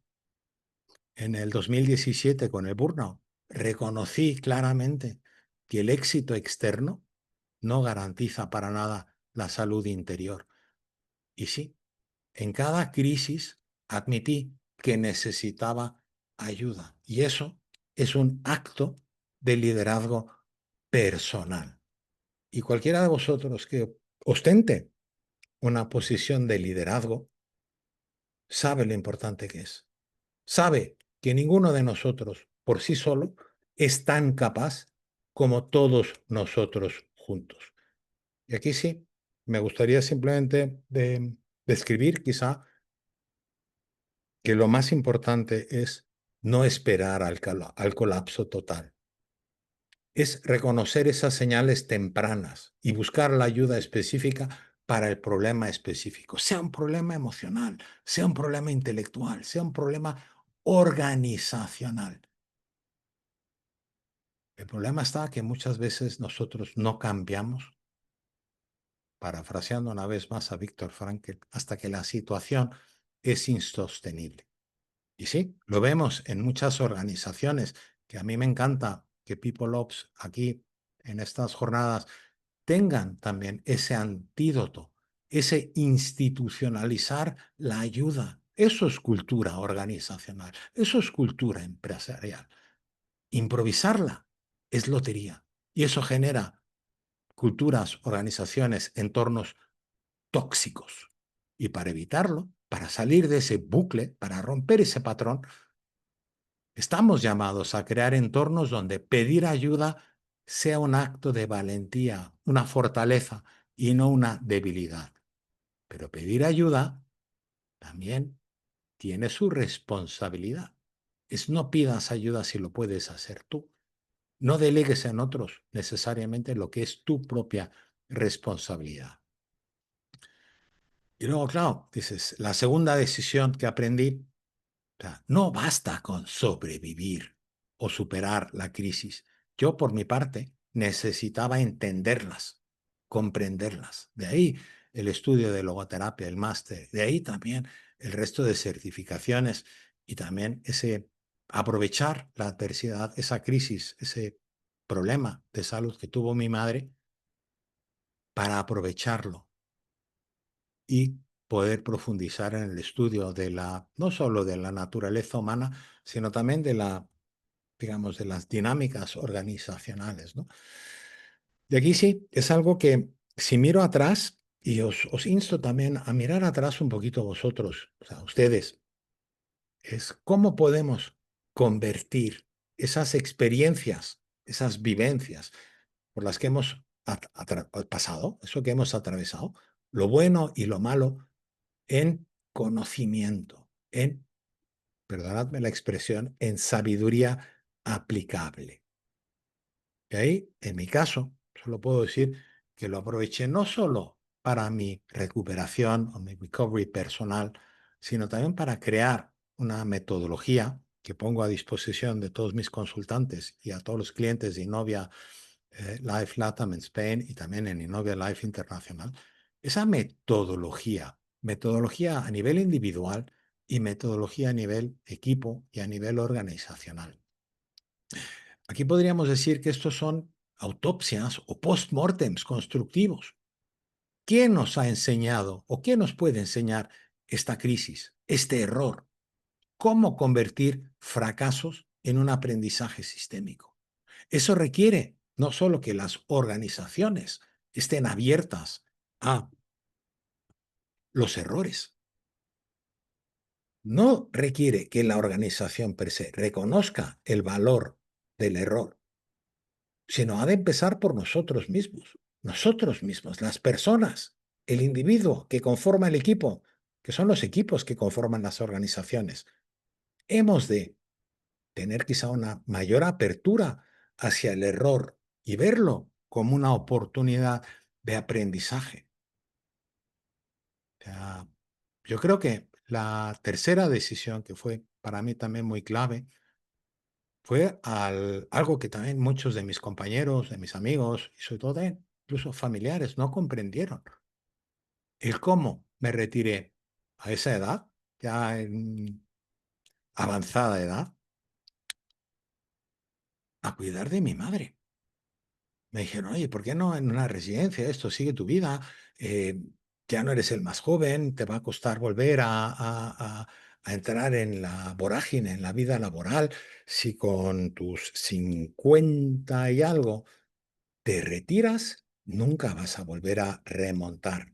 En el 2017, con el burnout, reconocí claramente que el éxito externo no garantiza para nada la salud interior. Y sí, en cada crisis admití que necesitaba ayuda. Y eso es un acto de liderazgo personal. Y cualquiera de vosotros que ostente una posición de liderazgo, sabe lo importante que es. Sabe que ninguno de nosotros por sí solo es tan capaz como todos nosotros juntos. Y aquí sí, me gustaría simplemente describir quizá que lo más importante es no esperar al colapso total. Es reconocer esas señales tempranas y buscar la ayuda específica para el problema específico, sea un problema emocional, sea un problema intelectual, sea un problema organizacional. El problema está que muchas veces nosotros no cambiamos, parafraseando una vez más a Víctor Frankl, hasta que la situación es insostenible. Y sí, lo vemos en muchas organizaciones, que a mí me encanta que People Ops aquí en estas jornadas tengan también ese antídoto, ese institucionalizar la ayuda. Eso es cultura organizacional, eso es cultura empresarial. Improvisarla es lotería y eso genera culturas, organizaciones, entornos tóxicos. Y para evitarlo, para salir de ese bucle, para romper ese patrón, estamos llamados a crear entornos donde pedir ayuda sea un acto de valentía, una fortaleza y no una debilidad. Pero pedir ayuda también tiene su responsabilidad. Es no pidas ayuda si lo puedes hacer tú. No delegues en otros necesariamente lo que es tu propia responsabilidad. Y luego, claro, dices, la segunda decisión que aprendí, o sea, no basta con sobrevivir o superar la crisis. Yo, por mi parte, necesitaba entenderlas, comprenderlas. De ahí el estudio de logoterapia, el máster, de ahí también el resto de certificaciones y también ese aprovechar la adversidad, esa crisis, ese problema de salud que tuvo mi madre para aprovecharlo y poder profundizar en el estudio de no solo de la naturaleza humana, sino también de digamos, de las dinámicas organizacionales, ¿no? Y aquí sí, es algo que si miro atrás, y os insto también a mirar atrás un poquito vosotros, o sea, ustedes, es cómo podemos convertir esas experiencias, esas vivencias por las que hemos pasado, eso que hemos atravesado, lo bueno y lo malo, en conocimiento, en, perdonadme la expresión, en sabiduría aplicable. Y ahí, en mi caso, solo puedo decir que lo aproveché no solo para mi recuperación o mi recovery personal, sino también para crear una metodología que pongo a disposición de todos mis consultantes y a todos los clientes de Innovia Life Latam en Spain y también en Innovia Life Internacional. Esa metodología a nivel individual y metodología a nivel equipo y a nivel organizacional. Aquí podríamos decir que estos son autopsias o post-mortems constructivos. ¿Quién nos ha enseñado o quién nos puede enseñar esta crisis, este error? ¿Cómo convertir fracasos en un aprendizaje sistémico? Eso requiere no solo que las organizaciones estén abiertas a los errores, no requiere que la organización per se reconozca el valor del error, sino ha de empezar por nosotros mismos, las personas, el individuo que conforma el equipo, que son los equipos que conforman las organizaciones. Hemos de tener quizá una mayor apertura hacia el error y verlo como una oportunidad de aprendizaje. O sea, yo creo que la tercera decisión, que fue para mí también muy clave, fue algo que también muchos de mis compañeros, de mis amigos y sobre todo incluso familiares no comprendieron. El cómo me retiré a esa edad, ya en avanzada edad, a cuidar de mi madre. Me dijeron, oye, ¿por qué no en una residencia? Esto sigue tu vida, eh, ya no eres el más joven, te va a costar volver a entrar en la vorágine, en la vida laboral, si con tus 50 y algo te retiras, nunca vas a volver a remontar.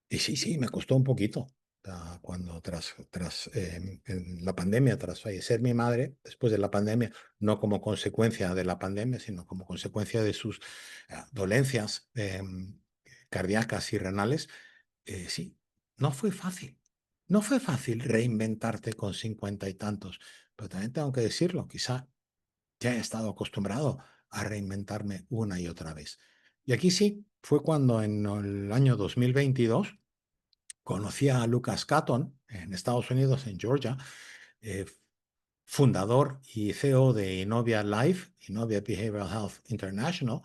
Y sí, sí, me costó un poquito. Cuando en la pandemia, tras fallecer mi madre, después de la pandemia, no como consecuencia de la pandemia, sino como consecuencia de sus dolencias cardíacas y renales, sí, no fue fácil. No fue fácil reinventarte con 50 y tantos, pero también tengo que decirlo, quizá ya he estado acostumbrado a reinventarme una y otra vez. Y aquí sí, fue cuando en el año 2022 conocí a Lucas Catton en Estados Unidos, en Georgia, eh, fundador y CEO de Innovia Life, Innovia Behavioral Health International,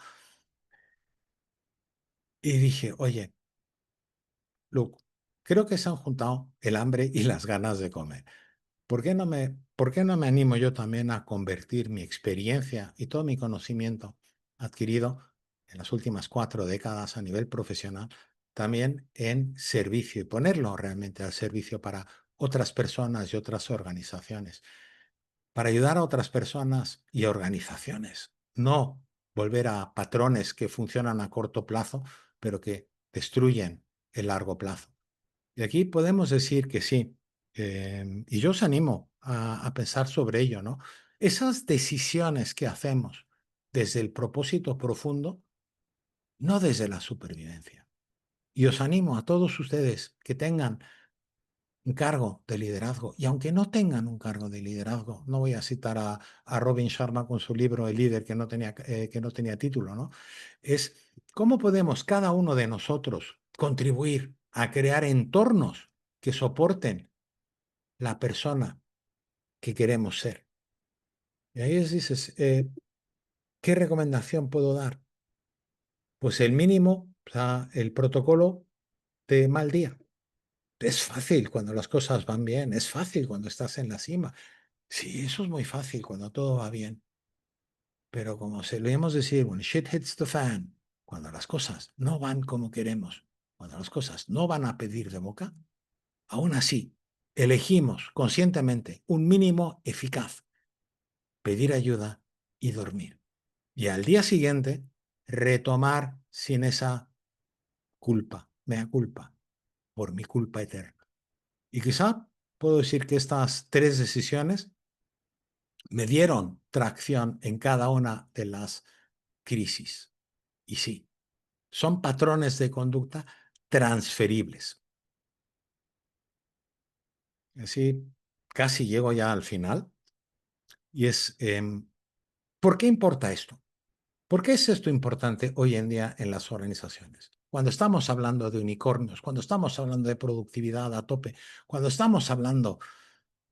y dije, oye, Luke, creo que se han juntado el hambre y las ganas de comer. ¿Por qué no me animo yo también a convertir mi experiencia y todo mi conocimiento adquirido en las últimas 4 décadas a nivel profesional también en servicio y ponerlo realmente al servicio para otras personas y otras organizaciones, para ayudar a otras personas y organizaciones, no volver a patrones que funcionan a corto plazo, pero que destruyen el largo plazo? Y aquí podemos decir que sí, y yo os animo a pensar sobre ello, ¿no? Esas decisiones que hacemos desde el propósito profundo, no desde la supervivencia. Y os animo a todos ustedes que tengan un cargo de liderazgo, y aunque no tengan un cargo de liderazgo, no voy a citar a Robin Sharma con su libro El líder que no tenía título, ¿no? Es cómo podemos cada uno de nosotros contribuir a crear entornos que soporten la persona que queremos ser. Y ahí dices, ¿qué recomendación puedo dar? Pues el mínimo, o sea, el protocolo de mal día. Es fácil cuando las cosas van bien, es fácil cuando estás en la cima. Sí, eso es muy fácil cuando todo va bien. Pero como solemos decir, when shit hits the fan, cuando las cosas no van como queremos, cuando las cosas no van a pedir de boca, aún así, elegimos conscientemente un mínimo eficaz: pedir ayuda y dormir. Y al día siguiente, retomar sin esa culpa, mea culpa, por mi culpa eterna. Y quizá puedo decir que estas 3 decisiones me dieron tracción en cada una de las crisis. Y sí, son patrones de conducta transferibles. Así, casi llego ya al final. Y es, ¿por qué importa esto? ¿Por qué es esto importante hoy en día en las organizaciones? Cuando estamos hablando de unicornios, cuando estamos hablando de productividad a tope, cuando estamos hablando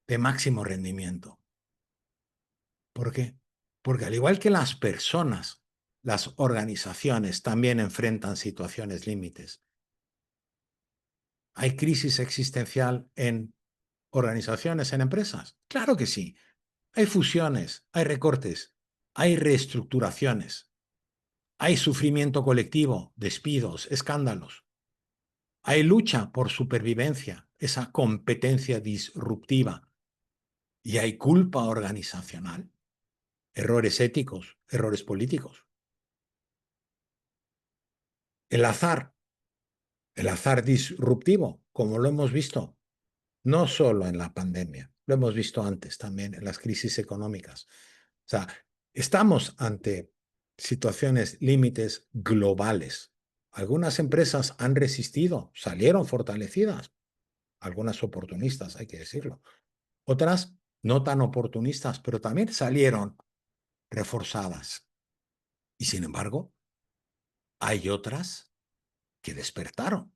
de máximo rendimiento. ¿Por qué? Porque al igual que las personas, las organizaciones también enfrentan situaciones límites. ¿Hay crisis existencial en organizaciones, en empresas? Claro que sí. Hay fusiones, hay recortes, hay reestructuraciones, hay sufrimiento colectivo, despidos, escándalos. Hay lucha por supervivencia, esa competencia disruptiva. Y hay culpa organizacional, errores éticos, errores políticos. El azar, el azar disruptivo, como lo hemos visto, no solo en la pandemia, lo hemos visto antes también en las crisis económicas. O sea, estamos ante situaciones límites globales. Algunas empresas han resistido, salieron fortalecidas, algunas oportunistas, hay que decirlo. Otras no tan oportunistas, pero también salieron reforzadas. Y sin embargo, hay otras que despertaron,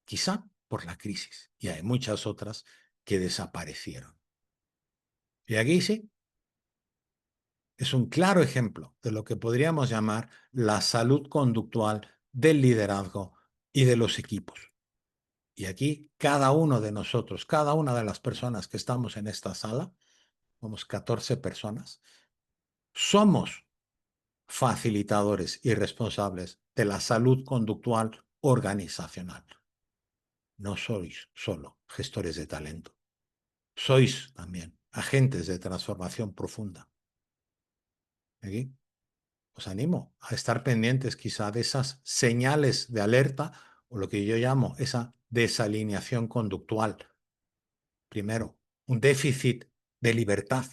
quizá por la crisis, y hay muchas otras que desaparecieron. Y aquí sí, es un claro ejemplo de lo que podríamos llamar la salud conductual del liderazgo y de los equipos. Y aquí cada uno de nosotros, cada una de las personas que estamos en esta sala, somos 14 personas, somos facilitadores y responsables de la salud conductual organizacional. No sois solo gestores de talento, sois también agentes de transformación profunda. Aquí os animo a estar pendientes quizá de esas señales de alerta, o lo que yo llamo esa desalineación conductual. Primero, un déficit de libertad.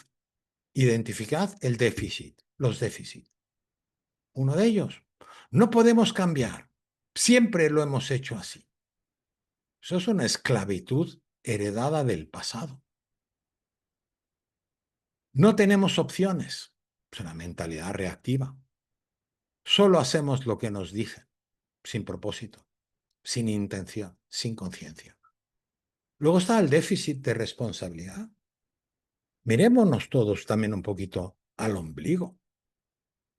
Identificad el déficit, los déficits. Uno de ellos, no podemos cambiar. Siempre lo hemos hecho así. Eso es una esclavitud heredada del pasado. No tenemos opciones. Es una mentalidad reactiva. Solo hacemos lo que nos dicen, sin propósito, sin intención, sin conciencia. Luego está el déficit de responsabilidad. Mirémonos todos también un poquito al ombligo.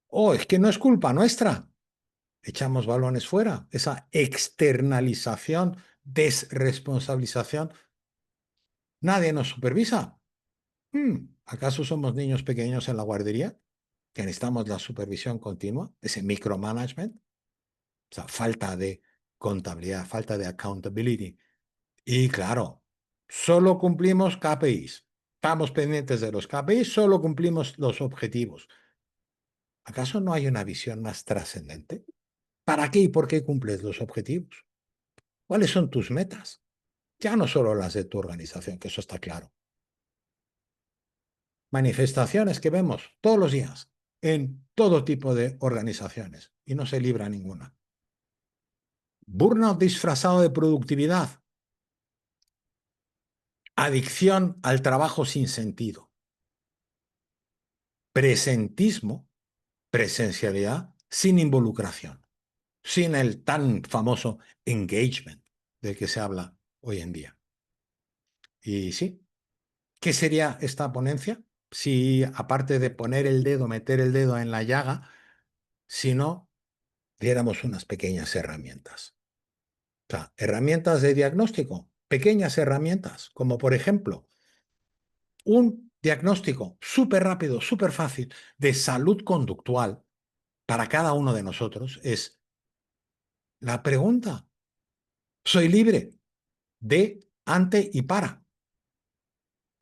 Oh, es que no es culpa nuestra. Echamos balones fuera. Esa externalización, desresponsabilización. Nadie nos supervisa. ¿Acaso somos niños pequeños en la guardería? Que necesitamos la supervisión continua, ese micromanagement, o sea, falta de contabilidad, falta de accountability. Y claro, solo cumplimos KPIs. Estamos pendientes de los KPIs, solo cumplimos los objetivos. ¿Acaso no hay una visión más trascendente? ¿Para qué y por qué cumples los objetivos? ¿Cuáles son tus metas? Ya no solo las de tu organización, que eso está claro. Manifestaciones que vemos todos los días en todo tipo de organizaciones y no se libra ninguna. Burnout disfrazado de productividad. Adicción al trabajo sin sentido. Presentismo, presencialidad sin involucración, sin el tan famoso engagement del que se habla hoy en día. Y sí, ¿qué sería esta ponencia? Si aparte de poner el dedo, meter el dedo en la llaga, si no diéramos unas pequeñas herramientas. O sea, herramientas de diagnóstico, pequeñas herramientas, como por ejemplo, un diagnóstico súper rápido, súper fácil de salud conductual para cada uno de nosotros es la pregunta. ¿Soy libre de, ante y para?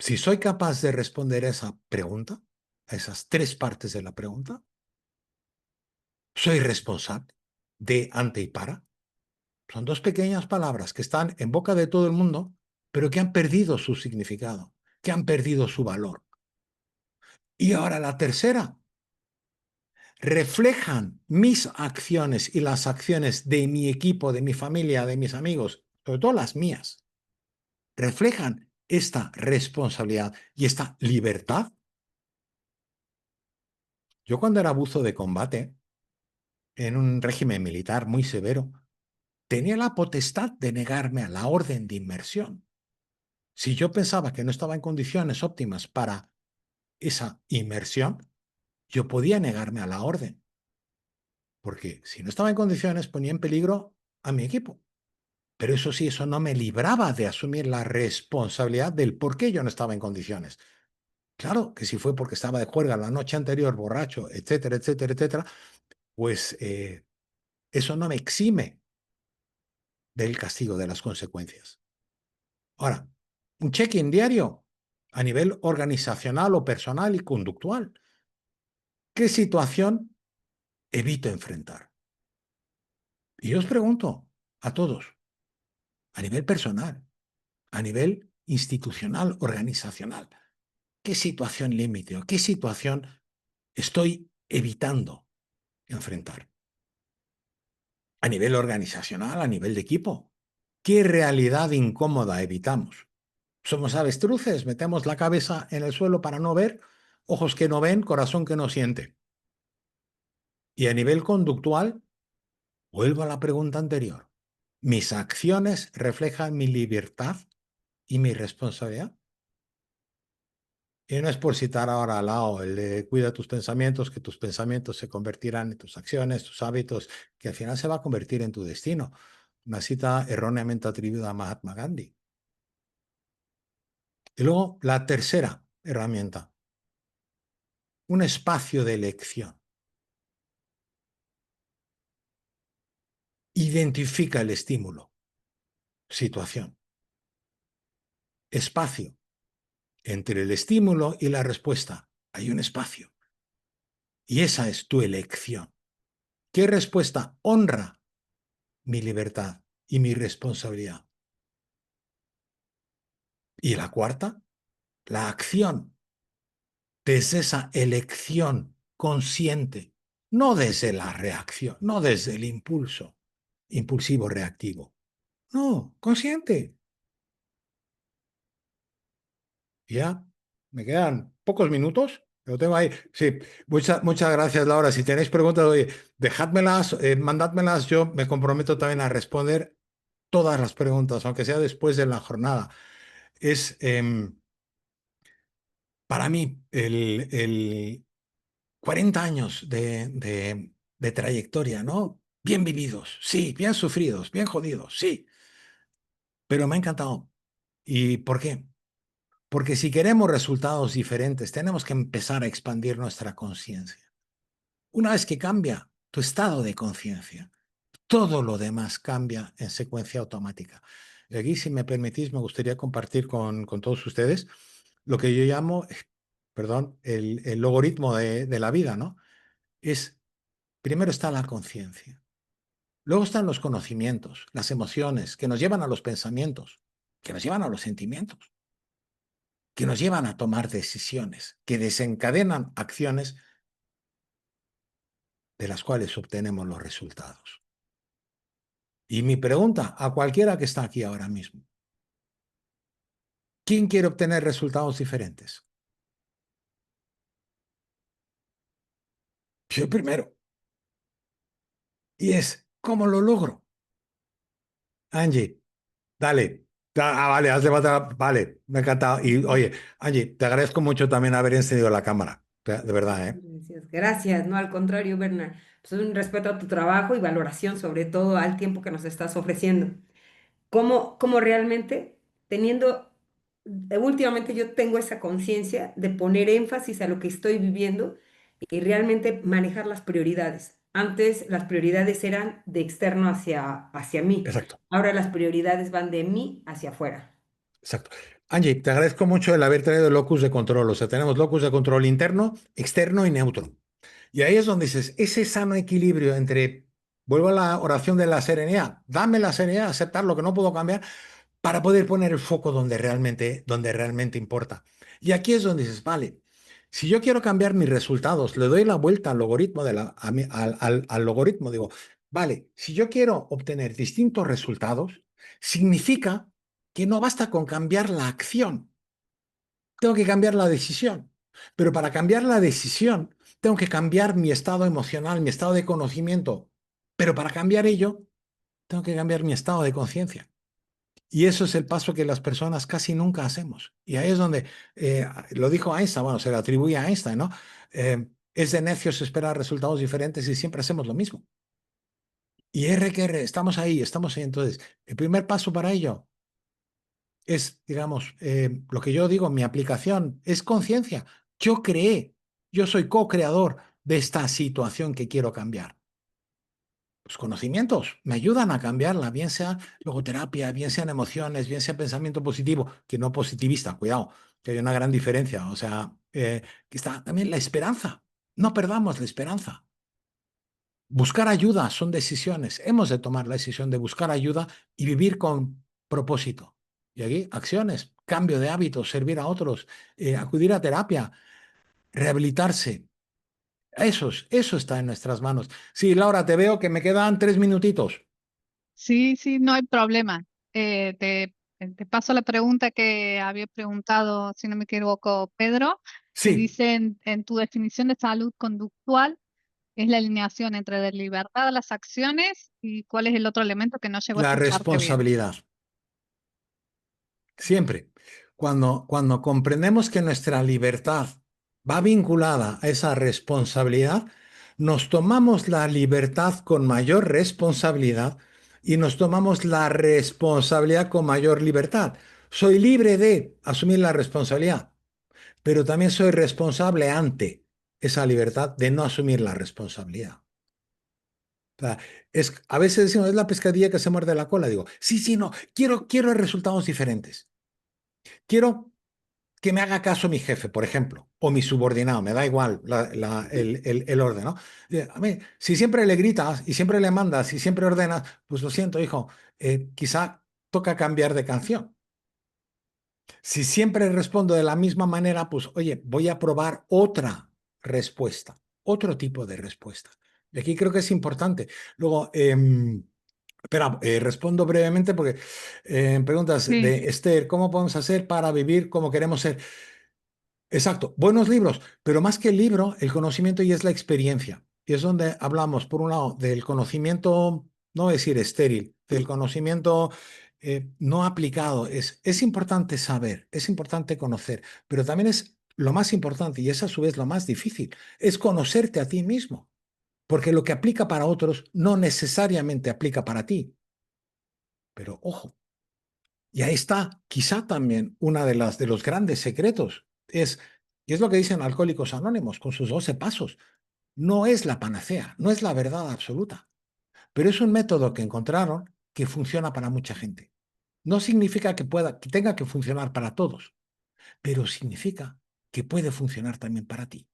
Si soy capaz de responder a esa pregunta, a esas tres partes de la pregunta, ¿soy responsable de, ante y para? Son dos pequeñas palabras que están en boca de todo el mundo, pero que han perdido su significado, que han perdido su valor. Y ahora la tercera, reflejan mis acciones y las acciones de mi equipo, de mi familia, de mis amigos, sobre todo las mías, reflejan esta responsabilidad y esta libertad. Yo cuando era buzo de combate, en un régimen militar muy severo, tenía la potestad de negarme a la orden de inmersión. Si yo pensaba que no estaba en condiciones óptimas para esa inmersión, yo podía negarme a la orden, porque si no estaba en condiciones ponía en peligro a mi equipo. Pero eso sí, eso no me libraba de asumir la responsabilidad del por qué yo no estaba en condiciones. Claro que si fue porque estaba de juerga la noche anterior, borracho, etcétera, etcétera, etcétera, pues eso no me exime del castigo, de las consecuencias. Ahora, un check-in diario a nivel organizacional o personal y conductual. ¿Qué situación evito enfrentar? Y yo os pregunto a todos, a nivel personal, a nivel institucional, organizacional, ¿qué situación límite o qué situación estoy evitando enfrentar? A nivel organizacional, a nivel de equipo, ¿qué realidad incómoda evitamos? Somos avestruces, metemos la cabeza en el suelo para no ver, ojos que no ven, corazón que no siente. Y a nivel conductual, vuelvo a la pregunta anterior. ¿Mis acciones reflejan mi libertad y mi responsabilidad? Y no es por citar ahora a Lao, el de cuida tus pensamientos, que tus pensamientos se convertirán en tus acciones, tus hábitos, que al final se va a convertir en tu destino. Una cita erróneamente atribuida a Mahatma Gandhi. Y luego la tercera herramienta, un espacio de elección. Identifica el estímulo, situación, espacio. Entre el estímulo y la respuesta hay un espacio. Y esa es tu elección. ¿Qué respuesta honra mi libertad y mi responsabilidad? Y la cuarta, la acción, desde esa elección consciente, no desde la reacción, no desde el impulso, impulsivo reactivo. No, consciente. Ya, me quedan pocos minutos. Lo tengo ahí. Sí, muchas gracias, Laura. Si tenéis preguntas, oye, dejádmelas, mandádmelas. Yo me comprometo también a responder todas las preguntas, aunque sea después de la jornada. Es para mí el 40 años de trayectoria, ¿no? Bien vividos, sí, bien sufridos, bien jodidos, sí, pero me ha encantado. ¿Y por qué? Porque si queremos resultados diferentes, tenemos que empezar a expandir nuestra conciencia. Una vez que cambia tu estado de conciencia, todo lo demás cambia en secuencia automática. Y aquí, si me permitís, me gustaría compartir con todos ustedes lo que yo llamo, perdón, el logaritmo de la vida, ¿no? Es, primero está la conciencia, luego están los conocimientos, las emociones, que nos llevan a los pensamientos, que nos llevan a los sentimientos, que nos llevan a tomar decisiones, que desencadenan acciones de las cuales obtenemos los resultados. Y mi pregunta a cualquiera que está aquí ahora mismo, ¿quién quiere obtener resultados diferentes? Yo primero. Y es, ¿cómo lo logro? Angie, dale. Vale, has levantado. Vale, me ha encantado. Y oye, Angie, te agradezco mucho también haber encendido la cámara. De verdad, ¿eh? Gracias, gracias, no al contrario, Bernard. Pues un respeto a tu trabajo y valoración sobre todo al tiempo que nos estás ofreciendo. Cómo realmente, teniendo, últimamente yo tengo esa conciencia de poner énfasis a lo que estoy viviendo y realmente manejar las prioridades. Antes las prioridades eran de externo hacia mí, Exacto, ahora las prioridades van de mí hacia afuera. exacto. Angie, te agradezco mucho el haber traído el locus de control. O sea, tenemos locus de control interno, externo y neutro. Y ahí es donde dices, ese sano equilibrio entre, vuelvo a la oración de la serenidad, dame la serenidad, aceptar lo que no puedo cambiar para poder poner el foco donde realmente importa. Y aquí es donde dices, vale, si yo quiero cambiar mis resultados, le doy la vuelta al logaritmo, al logaritmo, digo, vale, si yo quiero obtener distintos resultados, significa que no basta con cambiar la acción, tengo que cambiar la decisión. Pero para cambiar la decisión, tengo que cambiar mi estado emocional, mi estado de conocimiento. Pero para cambiar ello, tengo que cambiar mi estado de conciencia. Y eso es el paso que las personas casi nunca hacemos. Y ahí es donde, lo dijo Einstein, bueno, se le atribuye a Einstein, ¿no? Es de necios esperar resultados diferentes y siempre hacemos lo mismo. Y R que R, estamos ahí, estamos ahí. Entonces, el primer paso para ello es, digamos, lo que yo digo, mi aplicación es conciencia. Yo creé, yo soy co-creador de esta situación que quiero cambiar. Los conocimientos me ayudan a cambiarla, bien sea logoterapia, bien sean emociones, bien sea pensamiento positivo, que no positivista, cuidado, que hay una gran diferencia. O sea, que está también la esperanza. No perdamos la esperanza. Buscar ayuda son decisiones. Hemos de tomar la decisión de buscar ayuda y vivir con propósito. Y aquí, acciones, cambio de hábitos, servir a otros, acudir a terapia, rehabilitarse. Eso está en nuestras manos. Sí, Laura, te veo que me quedan 3 minutitos. Sí, sí, no hay problema. Te paso la pregunta que había preguntado, si no me equivoco, Pedro, que Sí, dice en tu definición de salud conductual, es la alineación entre la libertad de las acciones y cuál es el otro elemento que no llegó a la escucharte bien. responsabilidad. Siempre. Cuando comprendemos que nuestra libertad va vinculada a esa responsabilidad, nos tomamos la libertad con mayor responsabilidad y nos tomamos la responsabilidad con mayor libertad. Soy libre de asumir la responsabilidad, pero también soy responsable ante esa libertad de no asumir la responsabilidad. O sea, a veces decimos, es la pescadilla que se muerde la cola. Digo, sí, sí, no, quiero resultados diferentes. Quiero que me haga caso mi jefe, por ejemplo, o mi subordinado, me da igual el orden, ¿no? A mí, si siempre le gritas y siempre le mandas y siempre ordenas, pues lo siento, hijo, quizá toca cambiar de canción. Si siempre respondo de la misma manera, pues oye, voy a probar otra respuesta, otro tipo de respuesta. Y aquí creo que es importante. Luego, espera, respondo brevemente porque preguntas Sí, de Esther, ¿cómo podemos hacer para vivir como queremos ser? Exacto, buenos libros, pero más que el libro, el conocimiento y es la experiencia. Y es donde hablamos, por un lado, del conocimiento, no voy a decir estéril, del conocimiento no aplicado. Es importante saber, es importante conocer, pero también es lo más importante, y es a su vez lo más difícil, es conocerte a ti mismo, porque lo que aplica para otros no necesariamente aplica para ti. Pero ojo, y ahí está, quizá también una de los grandes secretos y es lo que dicen Alcohólicos Anónimos con sus 12 pasos. No es la panacea, no es la verdad absoluta, pero es un método que encontraron que funciona para mucha gente. No significa que tenga que funcionar para todos, pero significa que puede funcionar también para ti.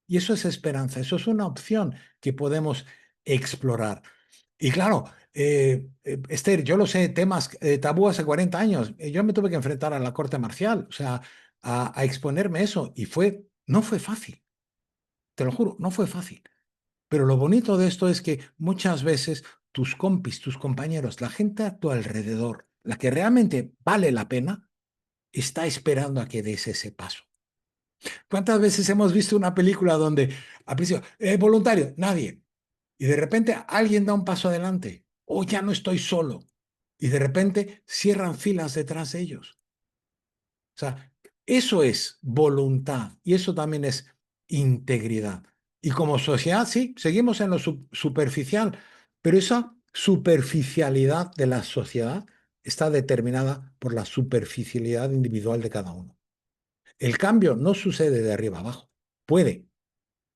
Y eso es esperanza, eso es una opción que podemos explorar. Y claro, Esther, yo lo sé, temas tabú hace 40 años. Yo me tuve que enfrentar a la corte marcial, o sea, a exponerme eso. Y no fue fácil, te lo juro, no fue fácil. Pero lo bonito de esto es que muchas veces tus compis, tus compañeros, la gente a tu alrededor, la que realmente vale la pena, está esperando a que des ese paso. ¿Cuántas veces hemos visto una película donde al principio, voluntario, nadie, y de repente alguien da un paso adelante, o ya no estoy solo, y de repente cierran filas detrás de ellos? O sea, eso es voluntad y eso también es integridad. Y como sociedad, sí, seguimos en lo superficial, pero esa superficialidad de la sociedad está determinada por la superficialidad individual de cada uno. El cambio no sucede de arriba abajo. Puede,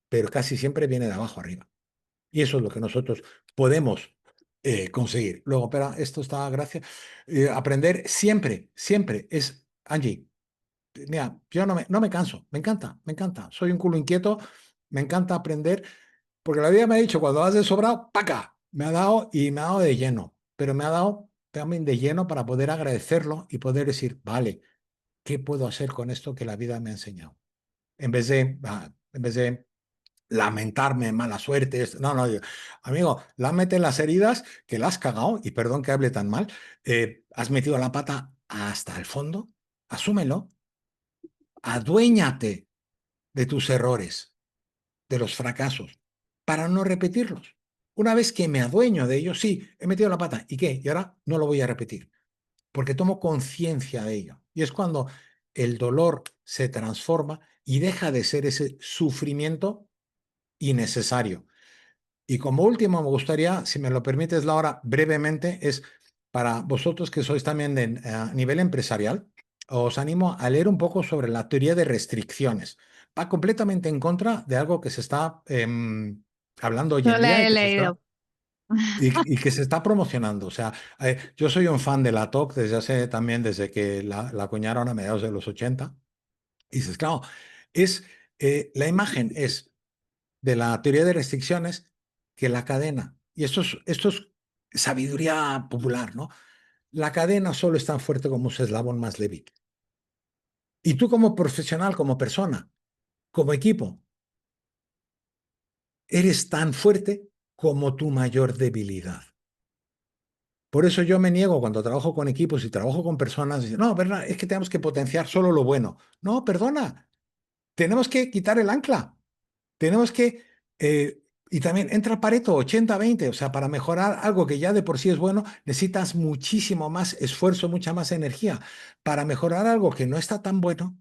pero casi siempre viene de abajo arriba. Y eso es lo que nosotros podemos conseguir. Luego, espera, esto está, gracias. Aprender siempre, siempre es, Angie, mira, yo no me canso, me encanta, me encanta. Soy un culo inquieto, me encanta aprender, porque la vida me ha dicho, cuando vas de sobrado, ¡paca! Me ha dado y me ha dado de lleno, pero me ha dado también de lleno para poder agradecerlo y poder decir, vale, ¿qué puedo hacer con esto que la vida me ha enseñado? En vez de lamentarme, mala suerte. No, no, amigo, lámete las heridas que la has cagado, y perdón que hable tan mal, has metido la pata hasta el fondo, asúmelo, aduéñate de tus errores, de los fracasos, para no repetirlos. Una vez que me adueño de ellos, sí, he metido la pata, ¿y qué? Y ahora no lo voy a repetir, porque tomo conciencia de ello. Y es cuando el dolor se transforma y deja de ser ese sufrimiento innecesario. Y como último, me gustaría, si me lo permites, Laura, brevemente, es para vosotros que sois también de nivel empresarial, os animo a leer un poco sobre la teoría de restricciones. Va completamente en contra de algo que se está hablando hoy yo en día la he leído. y que se está promocionando. O sea, yo soy un fan de la TOC desde que la acuñaron a mediados de los 80. Y dices, claro, la imagen es de la teoría de restricciones que la cadena, y esto es sabiduría popular, ¿no? La cadena solo es tan fuerte como su eslabón más débil. Y tú como profesional, como persona, como equipo, eres tan fuerte como tu mayor debilidad. Por eso yo me niego cuando trabajo con equipos y trabajo con personas, dicen, no, verdad, es que tenemos que potenciar solo lo bueno. No, perdona, tenemos que quitar el ancla. Tenemos que, y también entra Pareto 80-20, o sea, para mejorar algo que ya de por sí es bueno, necesitas muchísimo más esfuerzo, mucha más energía. Para mejorar algo que no está tan bueno,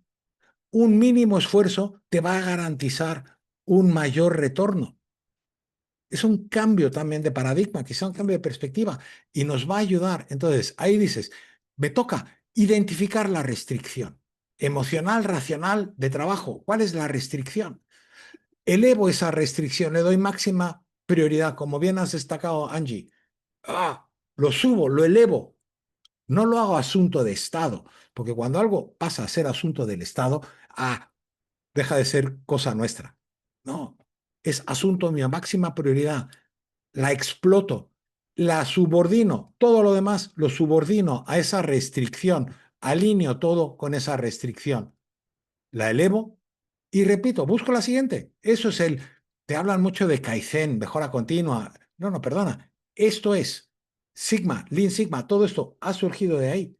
un mínimo esfuerzo te va a garantizar un mayor retorno. Es un cambio también de paradigma, quizá un cambio de perspectiva, y nos va a ayudar. Entonces, ahí dices, me toca identificar la restricción emocional, racional, de trabajo. ¿Cuál es la restricción? Elevo esa restricción, le doy máxima prioridad, como bien has destacado, Angie. Lo subo, lo elevo. No lo hago asunto de Estado, porque cuando algo pasa a ser asunto del Estado, deja de ser cosa nuestra. No, es asunto mío, máxima prioridad. La exploto, la subordino, todo lo demás lo subordino a esa restricción alineo todo con esa restricción, la elevo y repito, busco la siguiente. Eso es te hablan mucho de Kaizen, mejora continua. No, no, perdona. Esto es Sigma, Lean Sigma, todo esto ha surgido de ahí.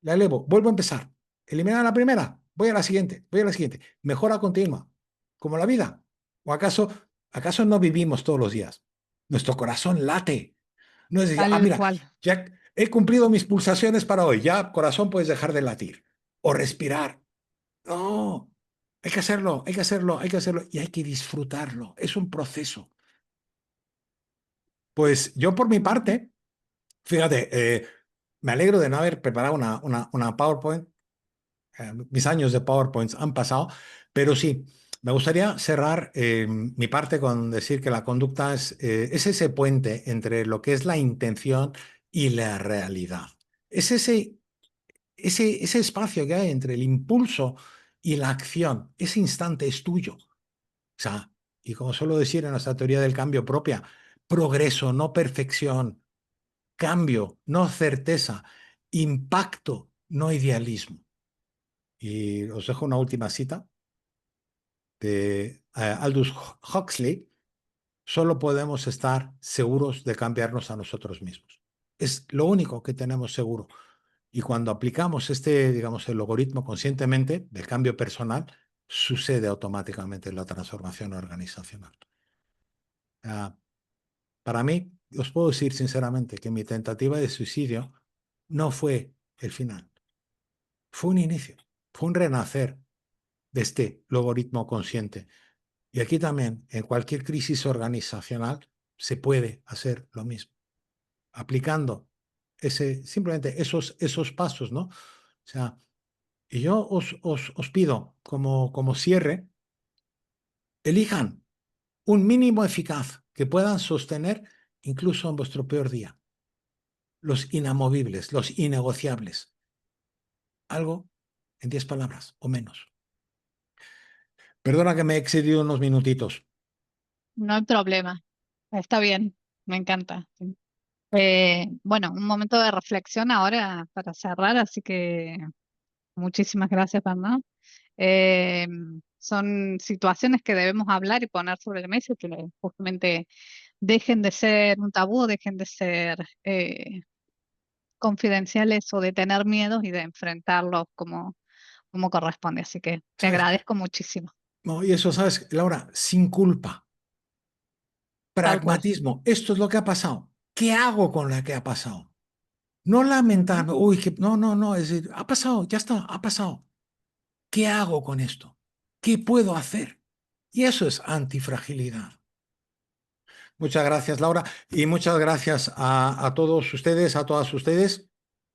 La elevo, vuelvo a empezar. Eliminar la primera, voy a la siguiente, voy a la siguiente. Mejora continua, como la vida. ¿O acaso no vivimos todos los días? Nuestro corazón late. No es decir, Tal mira, cual. ya he cumplido mis pulsaciones para hoy, ya corazón puedes dejar de latir o respirar. No, hay que hacerlo, hay que hacerlo, hay que hacerlo y hay que disfrutarlo. Es un proceso. Pues yo por mi parte, fíjate, me alegro de no haber preparado una PowerPoint. Mis años de PowerPoints han pasado, pero sí, me gustaría cerrar mi parte con decir que la conducta es ese puente entre lo que es la intención y la realidad. Es ese espacio que hay entre el impulso y la acción. Ese instante es tuyo. O sea, y como suelo decir en nuestra teoría del cambio propia, progreso, no perfección, cambio, no certeza, impacto, no idealismo. Y os dejo una última cita de Aldous Huxley. Solo podemos estar seguros de cambiarnos a nosotros mismos. Es lo único que tenemos seguro. Y cuando aplicamos digamos, el logaritmo conscientemente del cambio personal, sucede automáticamente la transformación organizacional. Para mí, os puedo decir sinceramente que mi tentativa de suicidio no fue el final, fue un inicio, fue un renacer de este logaritmo consciente. Y aquí también, en cualquier crisis organizacional, se puede hacer lo mismo, aplicando simplemente esos pasos, ¿no? O sea, y yo os pido como cierre, elijan un mínimo eficaz que puedan sostener incluso en vuestro peor día. Los inamovibles, los innegociables. Algo en 10 palabras o menos. Perdona que me he excedido unos minutitos. No hay problema. Está bien. Me encanta. Sí. Bueno, un momento de reflexión ahora para cerrar, así que muchísimas gracias, Bernard. Eh, Son situaciones que debemos hablar y poner sobre la mesa y que justamente dejen de ser un tabú, dejen de ser confidenciales o de tener miedos y de enfrentarlos como corresponde. Así que te ¿Sabes? agradezco muchísimo, No, y eso, ¿sabes, Laura? Sin culpa. tal cual. Pragmatismo. Esto es lo que ha pasado. ¿Qué hago con lo que ha pasado? No Ujú. lamentarme. Uy, que no, no, no. Es decir, ha pasado, ya está, ha pasado. ¿Qué hago con esto? ¿Qué puedo hacer? Y eso es antifragilidad. Muchas gracias, Laura. Y muchas gracias a todos ustedes, a todas ustedes.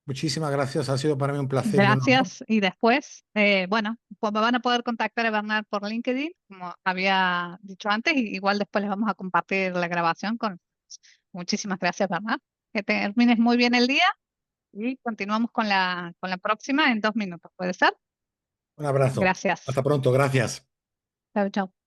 Muchísimas gracias. Ha sido para mí un placer y un honor. Gracias. Y después, bueno, pues me van a poder contactar a Bernard por LinkedIn, como había dicho antes, y igual después les vamos a compartir la grabación con. Muchísimas gracias, Bernard. Que termines muy bien el día y continuamos con la próxima en 2 minutos. ¿Puede ser? Un abrazo. Gracias. Hasta pronto. Gracias. Chao, chao.